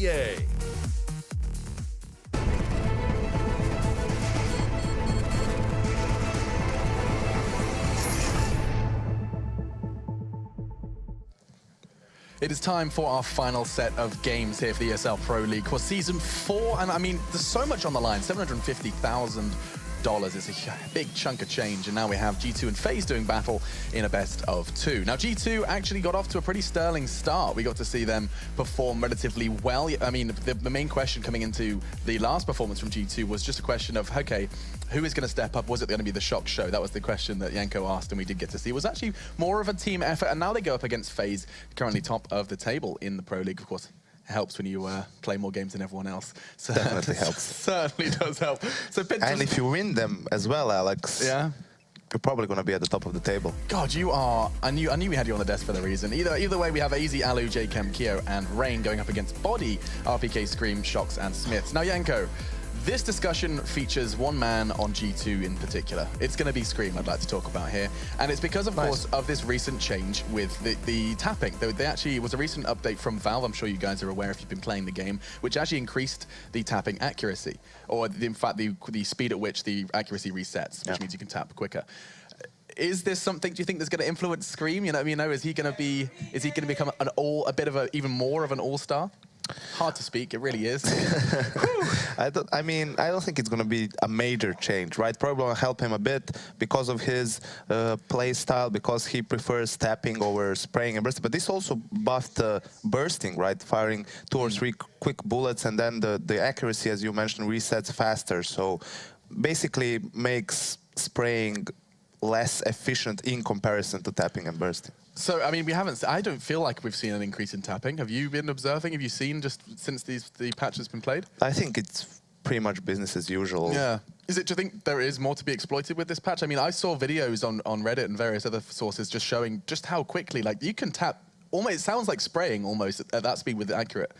EA. It is time for our final set of games here for the ESL Pro League for Season 4. And I mean, there's so much on the line, $750,000 is a big chunk of change. And now we have G2 and FaZe doing battle in a best of 2. Now, G2 actually got off to a pretty sterling start. We got to see them perform relatively well. I mean, the main question coming into the last performance from G2 was just a question of, okay, who is going to step up? Was it going to be the shock show? That was the question that Yanko asked, and we did get to see. It was actually more of a team effort, and now they go up against FaZe, currently top of the table in the Pro League. Of course, it helps when you play more games than everyone else. So Definitely helps. Certainly does help. So and if you win them as well, Alex, yeah, you're probably going to be at the top of the table. God, you are. I knew we had you on the desk for the reason. Either way, we have AZ, Alu, JChem, Keo, and Rain going up against Body, RPK, Scream, Shox, and Smiths. Now, Yanko, this discussion features one man on G2 in particular. It's going to be Scream I'd like to talk about here. And it's because, of course, of this recent change with the tapping. They actually, it was a recent update from Valve, I'm sure you guys are aware if you've been playing the game, which actually increased the tapping accuracy, or in fact, the speed at which the accuracy resets, which means you can tap quicker. Is this something, do you think, that's going to influence Scream? You know, is he going to become even more of an all-star? Hard to speak, it really is. I don't think it's going to be a major change, right? Probably going to help him a bit because of his play style, because he prefers tapping over spraying and bursting. But this also buffed bursting, right? Firing 2 or 3 quick bullets, and then the accuracy, as you mentioned, resets faster. So basically makes spraying less efficient in comparison to tapping and bursting. So, I mean, I don't feel like we've seen an increase in tapping. Have you been observing? Have you seen just since the patch has been played? I think it's pretty much business as usual. Yeah. Do you think there is more to be exploited with this patch? I mean, I saw videos on Reddit and various other sources just showing just how quickly, like, you can tap. Almost, it sounds like spraying almost at that speed with accurate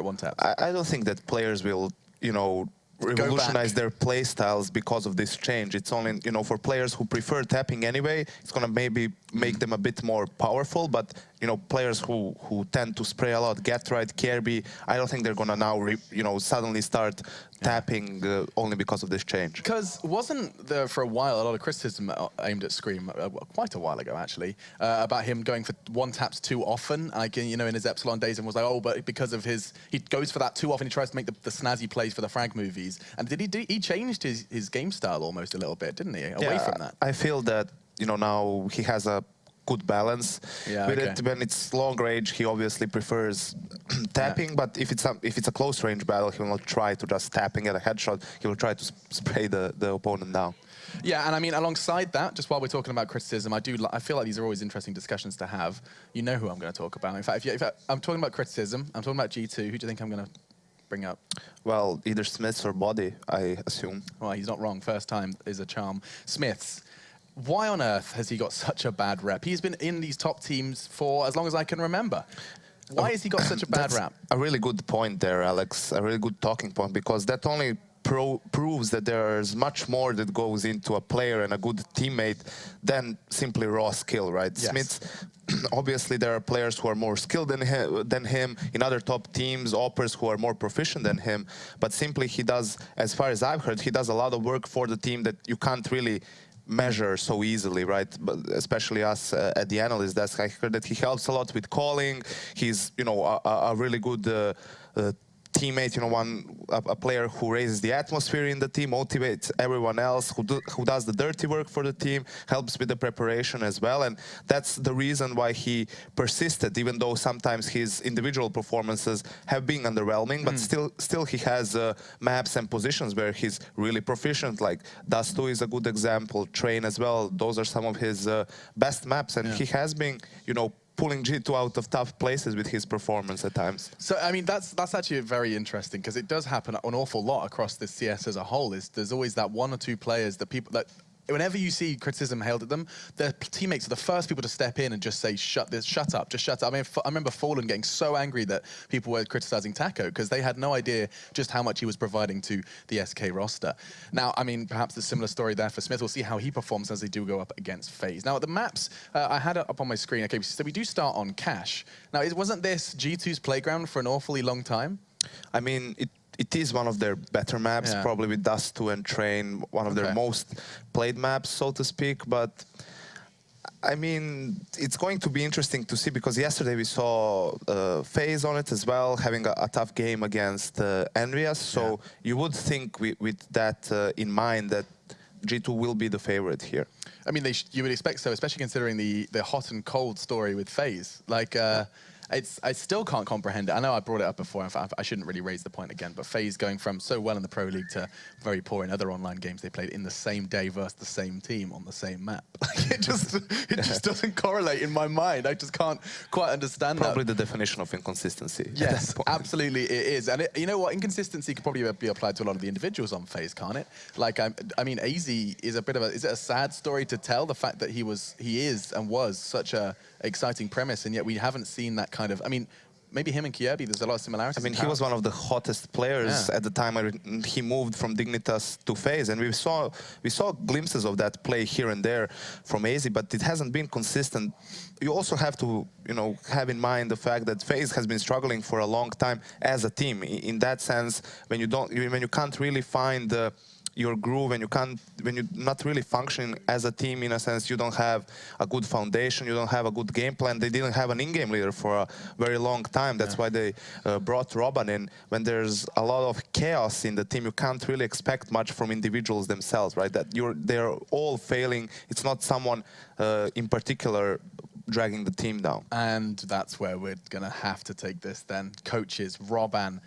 one tap. I don't think that players will, you know, revolutionize their play styles because of this change. It's only, you know, for players who prefer tapping anyway, it's going to maybe make them a bit more powerful, but, you know, players who tend to spray a lot, Get Right, Kirby, I don't think they're going to now, you know, suddenly start tapping only because of this change. Because wasn't there for a while a lot of criticism aimed at Scream, quite a while ago actually, about him going for one taps too often, like, you know, in his Epsilon days, and was like, oh, but because of he goes for that too often, he tries to make the snazzy plays for the frag movies. And he changed his game style almost a little bit, didn't he? Away from that. I feel that, you know, now he has a good balance with it. When it's long range, he obviously prefers tapping, but if it's a close range battle, he will not try to just tapping at a headshot. He will try to spray the opponent down. Yeah, and I mean, alongside that, just while we're talking about criticism, I feel like these are always interesting discussions to have. You know who I'm going to talk about. In fact, if I'm talking about criticism, I'm talking about G2. Who do you think I'm going to bring up? Well, either Smiths or Body, I assume. Well, he's not wrong. First time is a charm. Smiths. Why on earth has he got such a bad rep? He's been in these top teams for as long as I can remember. Why has he got such a bad rap? A really good point there, Alex. A really good talking point, because that only proves that there's much more that goes into a player and a good teammate than simply raw skill, right? Yes. Smiths, obviously there are players who are more skilled than him in other top teams, operators who are more proficient than him, but simply he does, as far as I've heard, he does a lot of work for the team that you can't really measure so easily, right? But especially us at the analyst desk, I heard that he helps a lot with calling. He's, you know, a really good teammate, you know, a player who raises the atmosphere in the team, motivates everyone else, who does the dirty work for the team, helps with the preparation as well. And that's the reason why he persisted, even though sometimes his individual performances have been underwhelming, but still he has maps and positions where he's really proficient, like Dust 2 is a good example, Train as well. Those are some of his best maps, and he has been, you know, pulling G2 out of tough places with his performance at times. So, I mean, that's actually very interesting, because it does happen an awful lot across the CS as a whole. There's always that 1 or 2 players that whenever you see criticism hailed at them, their teammates are the first people to step in and just say, shut up, just shut up. I mean, I remember Fallen getting so angry that people were criticizing Taco because they had no idea just how much he was providing to the SK roster. Now, I mean, perhaps a similar story there for Smith. We'll see how he performs as they do go up against FaZe. Now, the maps, I had it up on my screen. Okay, so we do start on Cash. Now, wasn't this G2's playground for an awfully long time? I mean, it is one of their better maps, probably with Dust 2 and Train, one of their most played maps, so to speak. But I mean, it's going to be interesting to see, because yesterday we saw FaZe on it as well, having a tough game against Envious. So you would think with that in mind that G2 will be the favorite here. I mean, you would expect so, especially considering the hot and cold story with FaZe. Like, I still can't comprehend it. I know I brought it up before. I shouldn't really raise the point again. But FaZe going from so well in the Pro League to very poor in other online games they played in the same day versus the same team on the same map. Like, it just doesn't correlate in my mind. I just can't quite understand that. Probably the definition of inconsistency. Yes, absolutely it is. And you know what? Inconsistency could probably be applied to a lot of the individuals on FaZe, can't it? Like, I mean, AZ is a bit of is it a sad story to tell, the fact that he is and was such a exciting premise, and yet we haven't seen that kind of, I mean, maybe him and Kirby, there's a lot of similarities. I mean, he was one of the hottest players at the time he moved from Dignitas to FaZe, and we saw glimpses of that play here and there from AZ, but it hasn't been consistent. You also have to, you know, have in mind the fact that FaZe has been struggling for a long time as a team. In that sense, when you can't really find your groove, and when you're not really functioning as a team, in a sense, you don't have a good foundation, you don't have a good game plan. They didn't have an in-game leader for a very long time. That's why they brought Robin in. When there's a lot of chaos in the team, you can't really expect much from individuals themselves, right? That they're all failing. It's not someone in particular dragging the team down. And that's where we're gonna have to take this then. Coaches, Robin,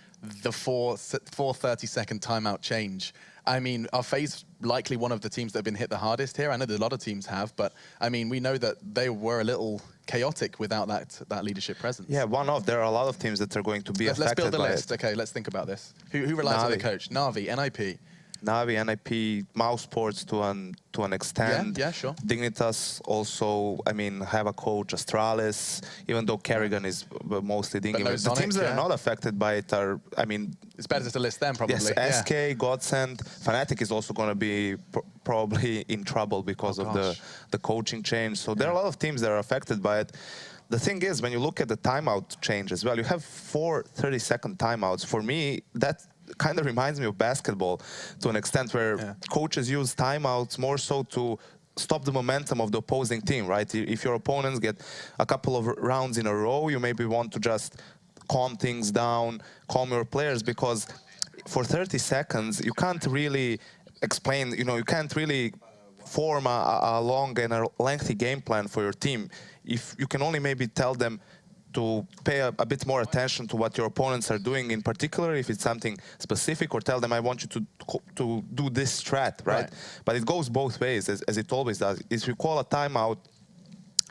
the 4:30-second timeout change. I mean, are FaZe likely one of the teams that have been hit the hardest here? I know that a lot of teams have, but I mean, we know that they were a little chaotic without that leadership presence. Yeah, there are a lot of teams that are going to be affected by it. Let's build a list. Okay, let's think about this. Who relies on the coach? Na'Vi, NIP. Na'Vi, NIP, Mouse Sports to an extent. Yeah, sure. Dignitas also, I mean, have a coach, Astralis, even though Kerrigan is mostly Dignitas. No the teams that are not affected by it are, I mean... It's better to list them, probably. Yes, SK, Godsend, Fnatic is also going to be probably in trouble because of the coaching change. So there are a lot of teams that are affected by it. The thing is, when you look at the timeout change as well, you have 4 30-second timeouts. For me, that kind of reminds me of basketball to an extent, where coaches use timeouts more so to stop the momentum of the opposing team, right? If your opponents get a couple of rounds in a row, you maybe want to just calm things down, calm your players, because for 30 seconds, you can't really explain, you know, you can't really form a long and a lengthy game plan for your team. If you can only maybe tell them to pay a bit more attention to what your opponents are doing, in particular if it's something specific, or tell them, I want you to do this strat, right? But it goes both ways, as it always does. If you call a timeout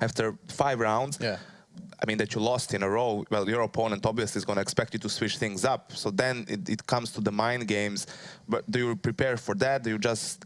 after 5 rounds, I mean, that you lost in a row, well, your opponent obviously is going to expect you to switch things up. So then it comes to the mind games. But do you prepare for that? Do you just...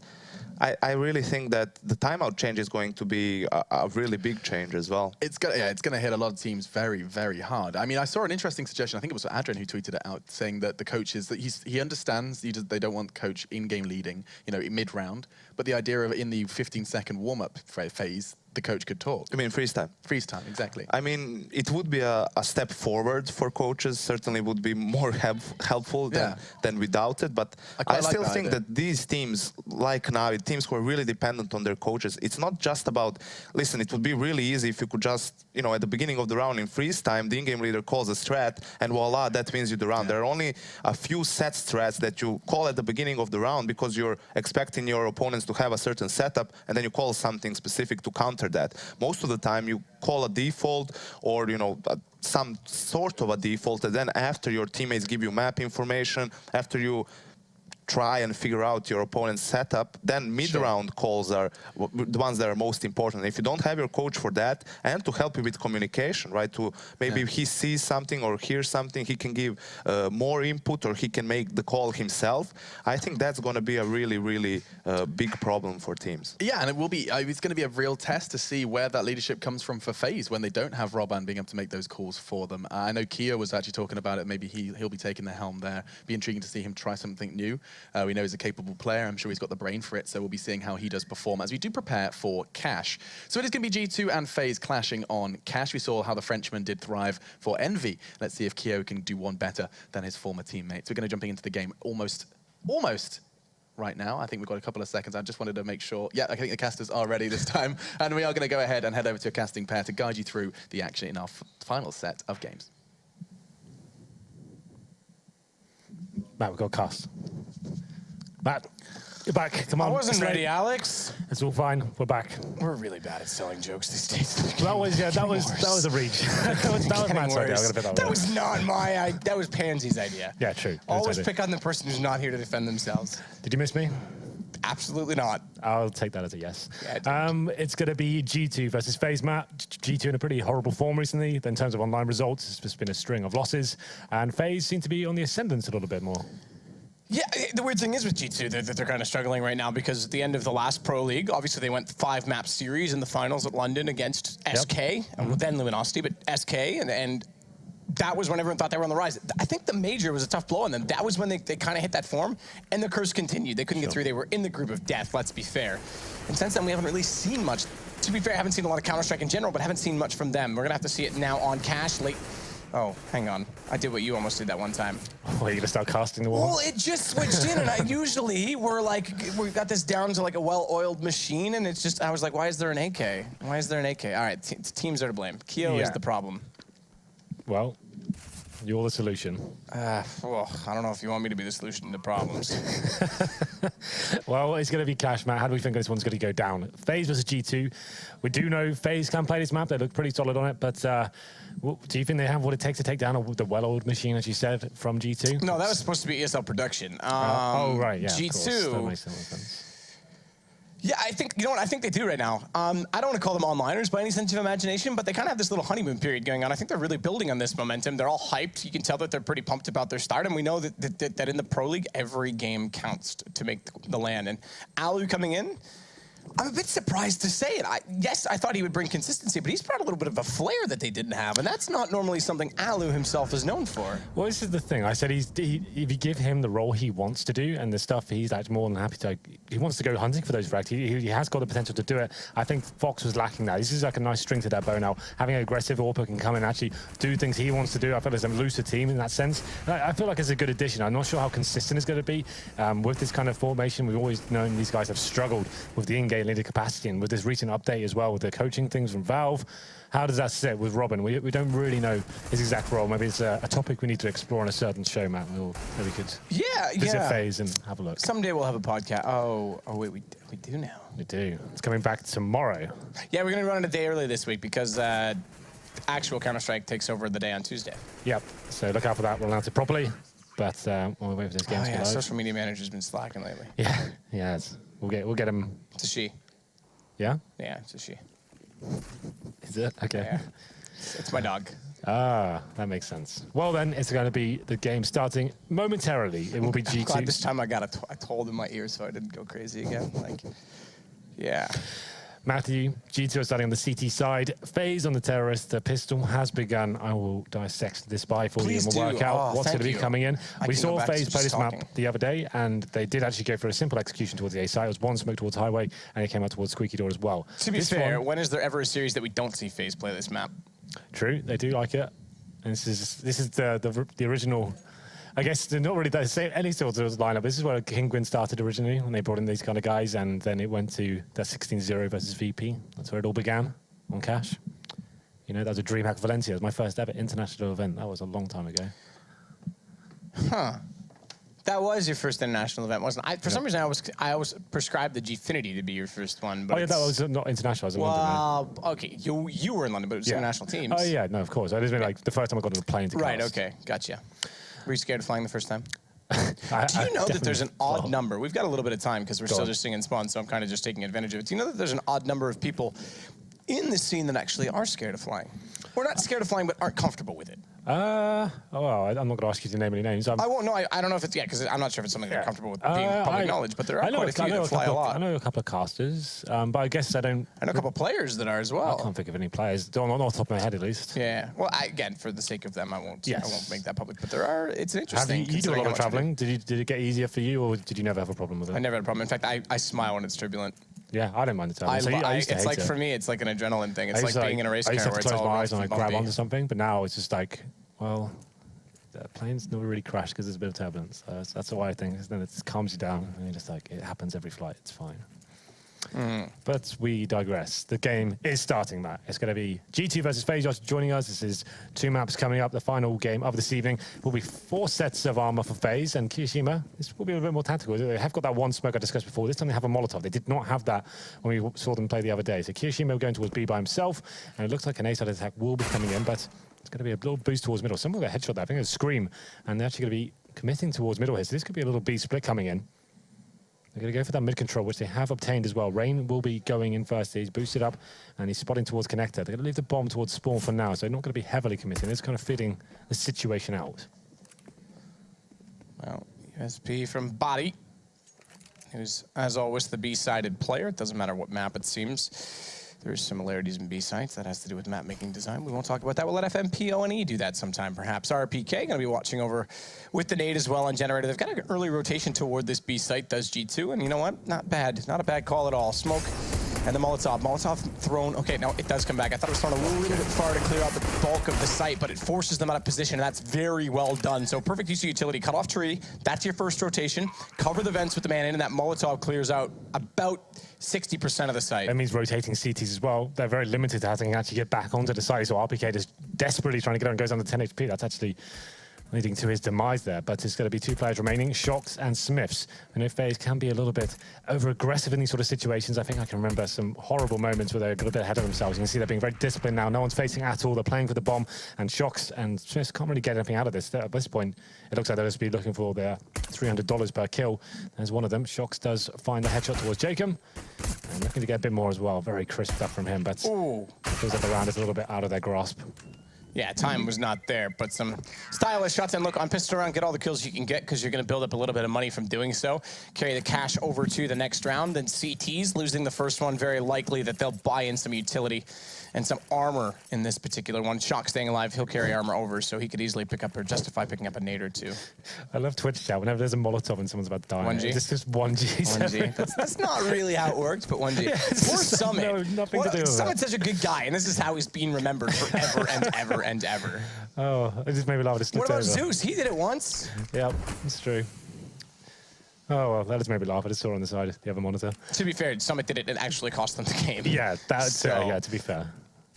I really think that the timeout change is going to be a really big change as well. It's gonna hit a lot of teams very, very hard. I mean, I saw an interesting suggestion. I think it was Adrian who tweeted it out, saying that the coaches, that he understands they don't want coach in-game leading, you know, mid-round, but the idea of in the 15-second warm-up phase, the coach could talk. I mean, freeze time. Freeze time, exactly. I mean, it would be a step forward for coaches. Certainly would be more helpful than without it. But I still think that these teams, like Na'Vi, teams who are really dependent on their coaches, it's not just about, listen, it would be really easy if you could just, you know, at the beginning of the round in freeze time, the in-game leader calls a strat, and voila, that wins you the round. There are only a few set strats that you call at the beginning of the round because you're expecting your opponents to have a certain setup, and then you call something specific to counter that. Most of the time you call a default, or, you know, some sort of a default, and then after your teammates give you map information, after you try and figure out your opponent's setup, then mid-round calls are the ones that are most important. If you don't have your coach for that, and to help you with communication, right, to maybe if he sees something or hears something, he can give more input, or he can make the call himself. I think that's going to be a really, really big problem for teams. Yeah, and it will be. It's going to be a real test to see where that leadership comes from for FaZe when they don't have Robin being able to make those calls for them. I know Kia was actually talking about it. Maybe he'll be taking the helm there. Be intriguing to see him try something new. We know he's a capable player. I'm sure he's got the brain for it, so we'll be seeing how he does perform as we do prepare for Cash. So it is going to be G2 and FaZe clashing on Cash. We saw how the Frenchman did thrive for Envy. Let's see if Kyo can do one better than his former teammates. We're going to jumping into the game almost right now. I think we've got a couple of seconds. I just wanted to make sure. Yeah, I think the casters are ready this time. And we are going to go ahead and head over to a casting pair to guide you through the action in our final set of games. Matt, we've got cast. Matt, you're back. Come on. I wasn't ready, Alex. It's all fine. We're back. We're really bad at selling jokes these days. That was a reach. that was Matt's idea. I'm gonna put that was not my idea. That was Pansy's idea. Yeah, true. Always pick on the person who's not here to defend themselves. Did you miss me? Absolutely not. I'll take that as a yes. Yeah, it's going to be G2 versus FaZe, Matt. G2 in a pretty horrible form recently. In terms of online results, it's just been a string of losses. And FaZe seem to be on the ascendant a little bit more. Yeah, the weird thing is with G2 that they're kind of struggling right now because at the end of the last Pro League, obviously they went 5-map series in the finals at London against SK, and then Luminosity, but SK, and that was when everyone thought they were on the rise. I think the major was a tough blow on them. That was when they kind of hit that form, and the curse continued. They couldn't get through. They were in the group of death, let's be fair. And since then, we haven't really seen much. To be fair, I haven't seen a lot of Counter-Strike in general, but haven't seen much from them. We're going to have to see it now on Cash late. Oh, hang on. I did what you almost did that one time. Oh, are you going to start casting the wall? Well, it just switched in, and we got this down to like a well-oiled machine, and it's just, I was like, why is there an AK? Why is there an AK? All right, teams are to blame. Kyo is the problem. Well, you're the solution. Well, I don't know if you want me to be the solution to problems. Well, it's going to be Cash, Matt. How do we think this one's going to go down? FaZe versus G2. We do know FaZe can play this map. They look pretty solid on it, but do you think they have what it takes to take down the well-oiled machine, as you said, from G2? No, that was supposed to be ESL production. Oh, right, yeah, G2. That makes sense. Yeah, I think, you know what I think they do right now? I don't want to call them onliners by any sense of imagination, but they kind of have this little honeymoon period going on. I think they're really building on this momentum. They're all hyped. You can tell that they're pretty pumped about their start, and we know that in the Pro League, every game counts to make the land. And Alu coming in, I'm a bit surprised to say it. Yes, I thought he would bring consistency, but he's brought a little bit of a flair that they didn't have, and that's not normally something Alu himself is known for. Well, this is the thing. I said if you give him the role he wants to do and the stuff he's like more than happy to, he wants to go hunting for those frags. He has got the potential to do it. I think Fox was lacking that. This is like a nice string to that bow now. Having an aggressive AWP can come and actually do things he wants to do. I feel there's a looser team in that sense. I feel like it's a good addition. I'm not sure how consistent it's going to be with this kind of formation. We've always known these guys have struggled with the in-game leader capacity, and with this recent update as well, with the coaching things from Valve, how does that sit with Robin? We don't really know his exact role. Maybe it's a topic we need to explore on a certain show, Matt. Maybe we could visit FaZe and have a look. Someday we'll have a podcast. Oh wait, we do now. We do. It's coming back tomorrow. Yeah, we're going to run it a day early this week because actual Counter-Strike takes over the day on Tuesday. Yep. So look out for that. We'll announce it properly. But we'll wait for this game to go live. Social media manager's been slacking lately. Yeah. We'll get him. It's a she. Yeah? Yeah, it's a she. Is it? Okay. Yeah. It's my dog. Ah, that makes sense. Well, then, it's going to be the game starting momentarily. It will be G2. I'm glad this time I told in my ear so I didn't go crazy again. Yeah. Matthew, G2 are starting on the CT side. FaZe on the terrorist. The pistol has begun. I will dissect this by for you and we'll work out what's going to be coming in. We saw FaZe play this map the other day, and they did actually go for a simple execution towards the A side. It was one smoke towards Highway, and it came out towards Squeaky Door as well. To be fair, when is there ever a series that we don't see FaZe play this map? True, they do like it. And this is the original. I guess they're not really the same any sort of lineup. This is where Kingwin started originally when they brought in these kind of guys, and then it went to that 16-0 versus VP. That's where it all began on Cash. You know, that was a DreamHack Valencia. It was my first ever international event. That was a long time ago. Huh. That was your first international event, wasn't it? For some reason, I always prescribed the Gfinity to be your first one. But that was not international. I was in London. Well, okay, you were in London, but it was international teams. Oh yeah, no, of course. I just mean like the first time I got on a plane to cast. Right. Okay, gotcha. Were you scared of flying the first time? Do you know that there's an odd number? We've got a little bit of time because we're still just singing Spawn, so I'm kind of just taking advantage of it. Do you know that there's an odd number of people in the scene that actually are scared of flying? Or not scared of flying, but aren't comfortable with it? Oh, well, I'm not going to ask you to name any names. I won't know. I don't know if it's because I'm not sure if it's something they're comfortable with being public knowledge. But there are quite a few that fly a lot. I know a couple of casters, but I guess I don't. I know a couple of players that are as well. I can't think of any players. Not off the top of my head, at least. Yeah. Well, again, for the sake of them, I won't. I won't make that public. But there are. It's interesting. You do a lot of traveling. Did it get easier for you, or did you never have a problem with it? I never had a problem. In fact, I smile when it's turbulent. Yeah, I don't mind the traveling. It's like for me, it's like an adrenaline thing. It's like being in a race car where it's all my eyes and I grab bumpy. onto something, but now it's just like, well, the plane's never really crashed because there's a bit of turbulence. That's why I think. Then it calms you down, and you're just like, it happens every flight. It's fine. But we digress. The game is starting, Matt. It's going to be G2 versus FaZe joining us. This is 2 maps coming up. The final game of this evening will be 4 sets of armor for FaZe and Kiyoshima. This will be a little bit more tactical. They have got that one smoke I discussed before. This time they have a Molotov. They did not have that when we saw them play the other day. So Kiyoshima going towards B by himself, and it looks like an A-side attack will be coming in, but it's going to be a little boost towards middle. Someone got a headshot there. I think it's Scream, and they're actually going to be committing towards middle here. So this could be a little B split coming in. They're going to go for that mid control, which they have obtained as well. Rain will be going in first. He's boosted up, and he's spotting towards connector. They're going to leave the bomb towards spawn for now, so they're not going to be heavily committing. It's kind of fitting the situation out. Well, USP from Body, who's, as always, the B-sided player. It doesn't matter what map it seems. There's similarities in B-sides. That has to do with map-making design. We won't talk about that. We'll let FMPONE do that sometime, perhaps. RPK going to be watching over with the nade as well on Generator. They've got an early rotation toward this B-site, does G2. And you know what? Not bad. Not a bad call at all. Smoke and the Molotov. Molotov thrown. Okay, now it does come back. I thought it was thrown a little bit far to clear out the bulk of the site, but it forces them out of position, and that's very well done. So perfect use of utility. Cut off tree. That's your first rotation. Cover the vents with the man in, and that Molotov clears out about 60% of the site. That means rotating CTs as well. They're very limited to having to actually get back onto the site, so RPK is desperately trying to get on and goes under 10 HP. That's actually leading to his demise there, but it's going to be 2 players remaining, Shox and Smiths. And if FaZe can be a little bit over-aggressive in these sort of situations, I think I can remember some horrible moments where they're a little bit ahead of themselves. You can see they're being very disciplined now. No one's facing at all. They're playing for the bomb, and Shox and Smiths can't really get anything out of this. At this point, it looks like they'll just be looking for their $300 per kill. There's one of them. Shox does find the headshot towards Jacob, and looking to get a bit more as well. Very crisp stuff from him, but it feels like the round is a little bit out of their grasp. Yeah, time was not there, but some stylish shots. And look, on pistol round, get all the kills you can get because you're going to build up a little bit of money from doing so. Carry the cash over to the next round. Then CTs, losing the first one, very likely that they'll buy in some utility and some armor in this particular one. Shock staying alive, he'll carry armor over, so he could easily pick up or justify picking up a nade or two. I love Twitch chat. Whenever there's a Molotov and someone's about to die, 1G? it's just 1G. 1G. That's not really how it worked, but 1G. Poor Summit. No, nothing to do with Summit's such a good guy, and this is how he's being remembered forever and ever and ever. Oh, it just made me laugh. What about Zeus? He did it once. Yeah, it's true. Oh, well, that just made me laugh. I just saw it on the side, the other monitor. To be fair, Summit did it and actually cost them the game. Yeah, that's, yeah, to be fair.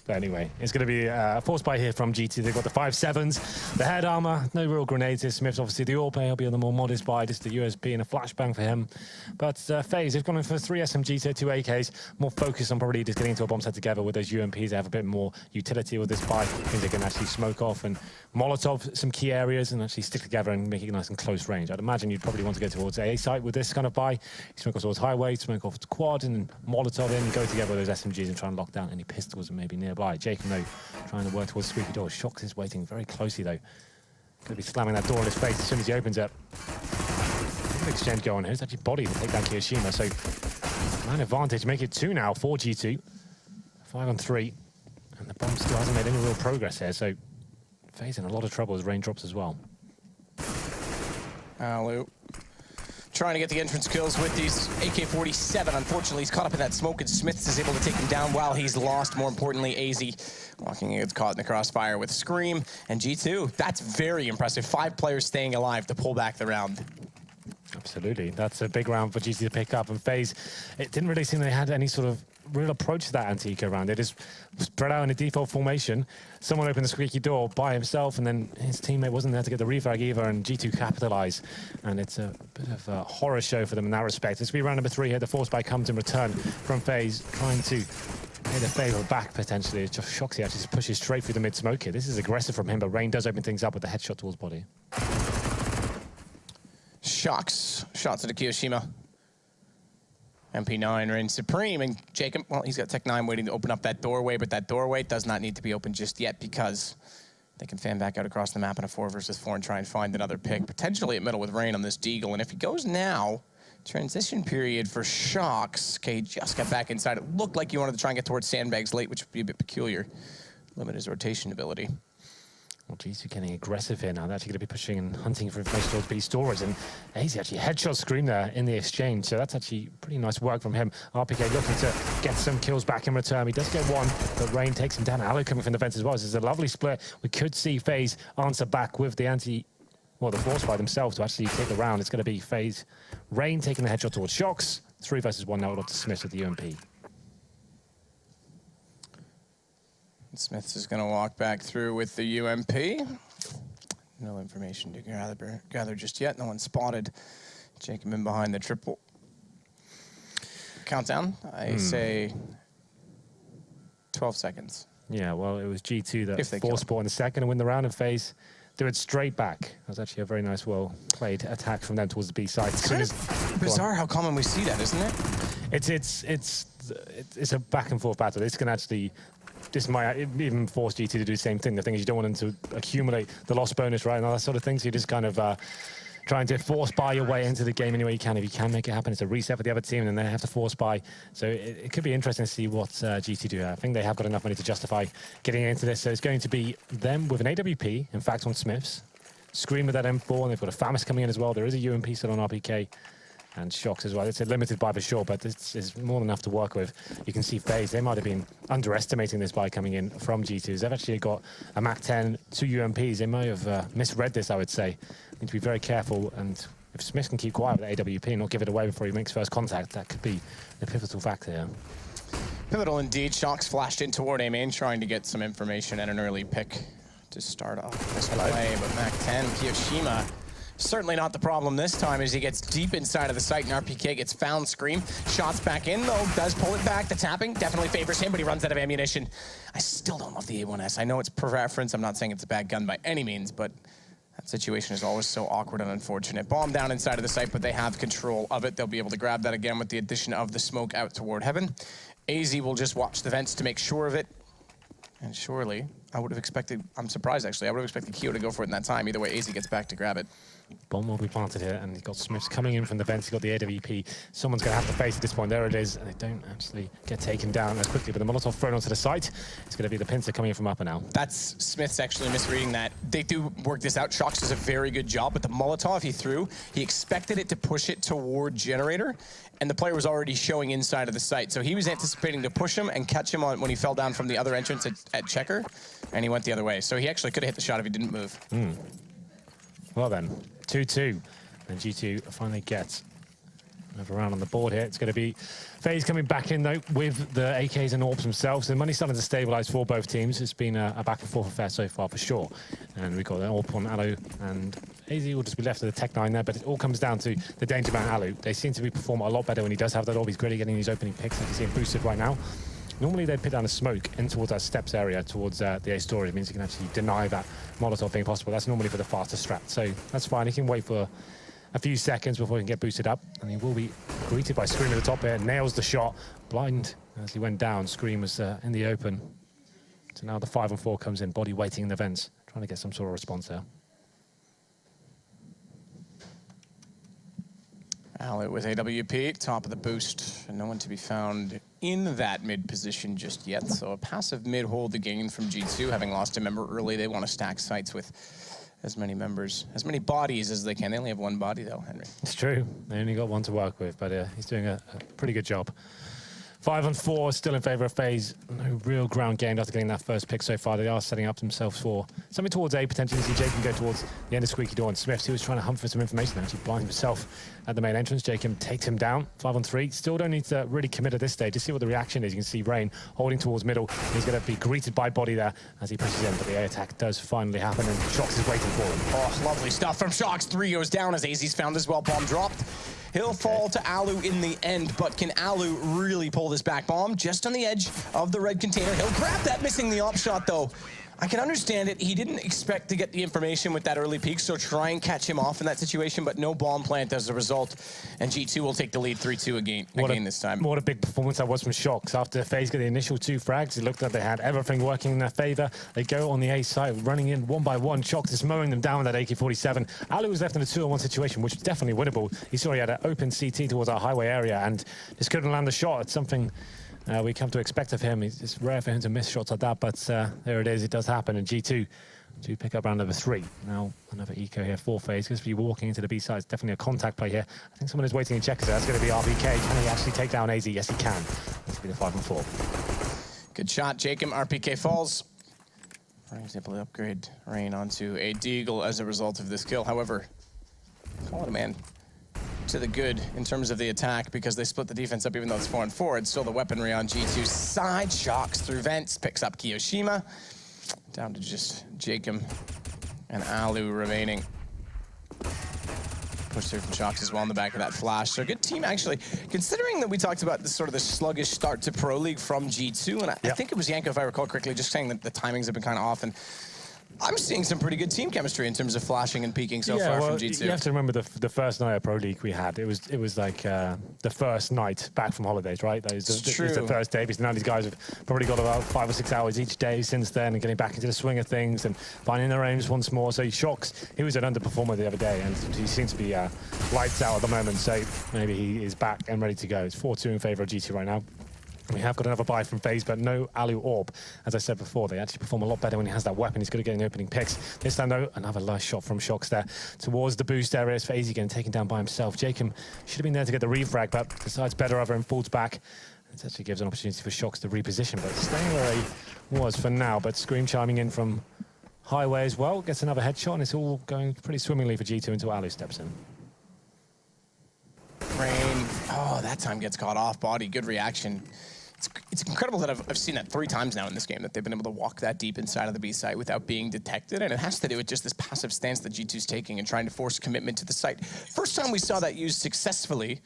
But anyway, it's going to be a force buy here from GT. They've got the 5.7s, the head armor, no real grenades here. Smith's obviously the all-player. He'll be on the more modest buy, just the USB and a flashbang for him. But FaZe, they've gone in for 3 SMGs here, 2 AKs, more focused on probably just getting into a bomb set together with those UMPs. They have a bit more utility with this buy. Things they can actually smoke off and Molotov some key areas and actually stick together and make it nice and close range. I'd imagine you'd probably want to go towards A site with this kind of buy. You smoke off towards highway, smoke off quad, and Molotov in, go together with those SMGs and try and lock down any pistols that may be nearby. Jacob, though, trying to work towards squeaky door. Shox is waiting very closely, though. Going to be slamming that door in his face as soon as he opens it. Good exchange going here. It's actually Body to take down Kiyoshima. So, man advantage. Make it 2 now for G2. 5 on 3. And the bomb still hasn't made any real progress here. So, FaZe in a lot of trouble as rain drops as well. Alley-oop. Trying to get the entrance kills with these AK-47. Unfortunately, he's caught up in that smoke, and Smiths is able to take him down while he's lost. More importantly, AZ walking gets caught in the crossfire with Scream. And G2, that's very impressive. 5 players staying alive to pull back the round. Absolutely. That's a big round for GT to pick up. And FaZe, it didn't really seem they had any sort of real approach to that Antica round. They just spread out in a default formation. Someone opened the squeaky door by himself, and then his teammate wasn't there to get the refrag either, and G2 capitalize. And it's a bit of a horror show for them in that respect. This will be round number 3 here. The force buy comes in return from FaZe, trying to pay the favor back potentially. It's just Shoxy actually just pushes straight through the mid-smoke here. This is aggressive from him, but Rain does open things up with the headshot towards Body. Shox, shots at Kiyoshima. MP9 reigns supreme, and Jacob, well, he's got Tech 9 waiting to open up that doorway, but that doorway does not need to be open just yet because They can fan back out across the map in a 4 versus 4 and try and find another pick, potentially at middle with Rain on this Deagle. And if he goes now, transition period for Shocks. Okay, just got back inside. It looked like you wanted to try and get towards sandbags late, which would be a bit peculiar. Limit his rotation ability. Well, G2 getting aggressive here now. They're actually going to be pushing and hunting for information towards B storage. And he's actually headshot Scream there in the exchange. So that's actually pretty nice work from him. RPK looking to get some kills back in return. He does get one, but Rain takes him down. Allo coming from the fence as well. This is a lovely split. We could see FaZe answer back with the the force by themselves to actually take the round. It's going to be FaZe. Rain taking the headshot towards Shocks. 3 versus 1 now to Smith with the UMP. Smith is going to walk back through with the UMP. No information to gather just yet. No one spotted Jacob in behind the triple. Countdown, I say 12 seconds. Yeah, well, it was G2 that forced spawn in the second and win the round, and FaZe do it straight back. That was actually a very nice, well-played attack from them towards the B side. It's kind of bizarre how common we see that, isn't it? It's a back and forth battle. This can actually... This might even force GT to do the same thing. The thing is, you don't want them to accumulate the loss bonus, right, and all that sort of thing. So you're just kind of trying to force buy your way into the game any way you can. If you can make it happen, it's a reset for the other team, and then they have to force buy. So it could be interesting to see what GT do. I think they have got enough money to justify getting into this. So it's going to be them with an AWP, in fact, on Smiths. Scream with that M4, and they've got a FAMAS coming in as well. There is a UMP still on RPK. And Shocks as well. It's limited buy for sure, but this is more than enough to work with. You can see FaZe, they might have been underestimating this buy coming in from G2s. They've actually got a MAC-10, 2 UMPs. They may have misread this, I would say. Need to be very careful, and if Smith can keep quiet with the AWP and not give it away before he makes first contact, that could be the pivotal factor here. Pivotal indeed. Shocks flashed in toward A main, trying to get some information and an early pick to start off this play, but MAC-10, Kiyoshima, certainly not the problem this time as he gets deep inside of the site and RPK gets found. Scream shots back in though, does pull it back. The tapping definitely favors him, but he runs out of ammunition. I still don't love the A1S. I know it's preference. I'm not saying it's a bad gun by any means, but that situation is always so awkward and unfortunate. Bomb down inside of the site, but they have control of it. They'll be able to grab that again with the addition of the smoke out toward heaven. AZ will just watch the vents to make sure of it. And surely, I would have expected, I'm surprised actually, I would have expected Keo to go for it in that time. Either way, AZ gets back to grab it. Bomb will be planted here, and you've got Smiths coming in from the vents. You've got the AWP. Someone's going to have to face at this point. There it is, and they don't actually get taken down as quickly, but the Molotov thrown onto the site. It's going to be the pincer coming in from upper now. That's Smith's actually misreading that. They do work this out. Shocks does a very good job, but the Molotov he threw, he expected it to push it toward Generator, and the player was already showing inside of the site. So he was anticipating to push him and catch him on when he fell down from the other entrance at Checker, and he went the other way. So he actually could have hit the shot if he didn't move. Well then, 2-2. And G2 finally gets another round on the board here. It's going to be FaZe coming back in, though, with the AKs and AWPs themselves. The money's starting to stabilize for both teams. It's been a back and forth affair so far, for sure. And we've got an AWP on Allo, and AZ will just be left with the Tech 9 there, but it all comes down to the Danger Man Allo. They seem to be performing a lot better when he does have that AWP. He's great at getting these opening picks. You can see him boosted right now. Normally they'd put down a smoke in towards that steps area, towards the A story. It means you can actually deny that Molotov being possible. That's normally for the faster strat, so that's fine. He can wait for a few seconds before he can get boosted up, and he will be greeted by Scream at the top here. Nails the shot, blind as he went down. Scream was in the open. So now the 5-on-4 comes in, body waiting in the vents, trying to get some sort of response there. Allo with AWP, top of the boost, and no one to be found in that mid position just yet. So a passive mid hold to gain from G2, having lost a member early. They want to stack sites with as many members, as many bodies as they can. They only have one body though, Henry. It's true. They only got one to work with, but he's doing a pretty good job. 5-on-4, still in favor of FaZe. No real ground gained after getting that first pick so far. They are setting up themselves for something towards A, potentially. CJ can go towards the end of Squeaky Door, and Smith, who was trying to hunt for some information, actually blind himself at the main entrance. Jacob takes him down, 5-on-3. Still don't need to really commit at this stage. Just see what the reaction is. You can see Rain holding towards middle. He's going to be greeted by body there as he pushes in, but the A attack does finally happen, and Shocks is waiting for him. Oh, lovely stuff from Shocks. 3 goes down as AZ's found as well. Bomb dropped. He'll fall to Alu in the end, but can Alu really pull this back? Bomb just on the edge of the red container. He'll grab that, missing the op shot though. I can understand it. He didn't expect to get the information with that early peak, so try and catch him off in that situation, but no bomb plant as a result. And G2 will take the lead 3-2 again this time. What a big performance that was from Shox. After FaZe got the initial 2 frags, it looked like they had everything working in their favor. They go on the A side, running in one by one. Shox is mowing them down with that AK-47. Alu was left in a 2-on-1 situation, which was definitely winnable. He saw he had an open CT towards our highway area and just couldn't land the shot. It's something we come to expect of him. It's rare for him to miss shots like that, but there it is. It does happen. And G2 to pick up round number 3. Now another eco here for FaZe. Because if you're walking into the B side, it's definitely a contact play here. I think someone is waiting in checkers. That's going to be RPK. Can he actually take down AZ? Yes, he can. This will be the 5-4. Good shot, Jacob. RPK falls. He's able to upgrade Rain onto a Deagle as a result of this kill. However, call it a man to the good in terms of the attack because they split the defense up even though it's 4-4. It's still the weaponry on G2's side. Shox through vents, picks up Kiyoshima. Down to just Jacob and Alu remaining. Push through from Shox as well in the back of that flash. So a good team, actually. Considering that we talked about this sort of the sluggish start to Pro League from G2, and I think it was Yanko, if I recall correctly, just saying that the timings have been kind of off. And I'm seeing some pretty good team chemistry in terms of flashing and peeking so far from G2. You have to remember the first night of Pro League we had. It was like the first night back from holidays, right? That is the first day, because now these guys have probably got about 5 or 6 hours each day since then and getting back into the swing of things and finding their aims once more. So Shox, he was an underperformer the other day and he seems to be lights out at the moment. So maybe he is back and ready to go. It's 4-2 in favor of G2 right now. We have got another buy from FaZe, but no Alu Orb. As I said before, they actually perform a lot better when he has that weapon. He's good at getting opening picks. This time, though, another nice shot from Shox there towards the boost areas. FaZe getting taken down by himself. Jacob should have been there to get the refrag, but decides better over and falls back. This actually gives an opportunity for Shox to reposition, but staying where he was for now. But Scream chiming in from highway as well. Gets another headshot, and it's all going pretty swimmingly for G2 until Alu steps in. Rain, oh, that time gets caught off body. Good reaction. It's incredible that I've seen that 3 times now in this game, that they've been able to walk that deep inside of the B site without being detected, and it has to do with just this passive stance that G2's taking and trying to force commitment to the site. First time we saw that used successfully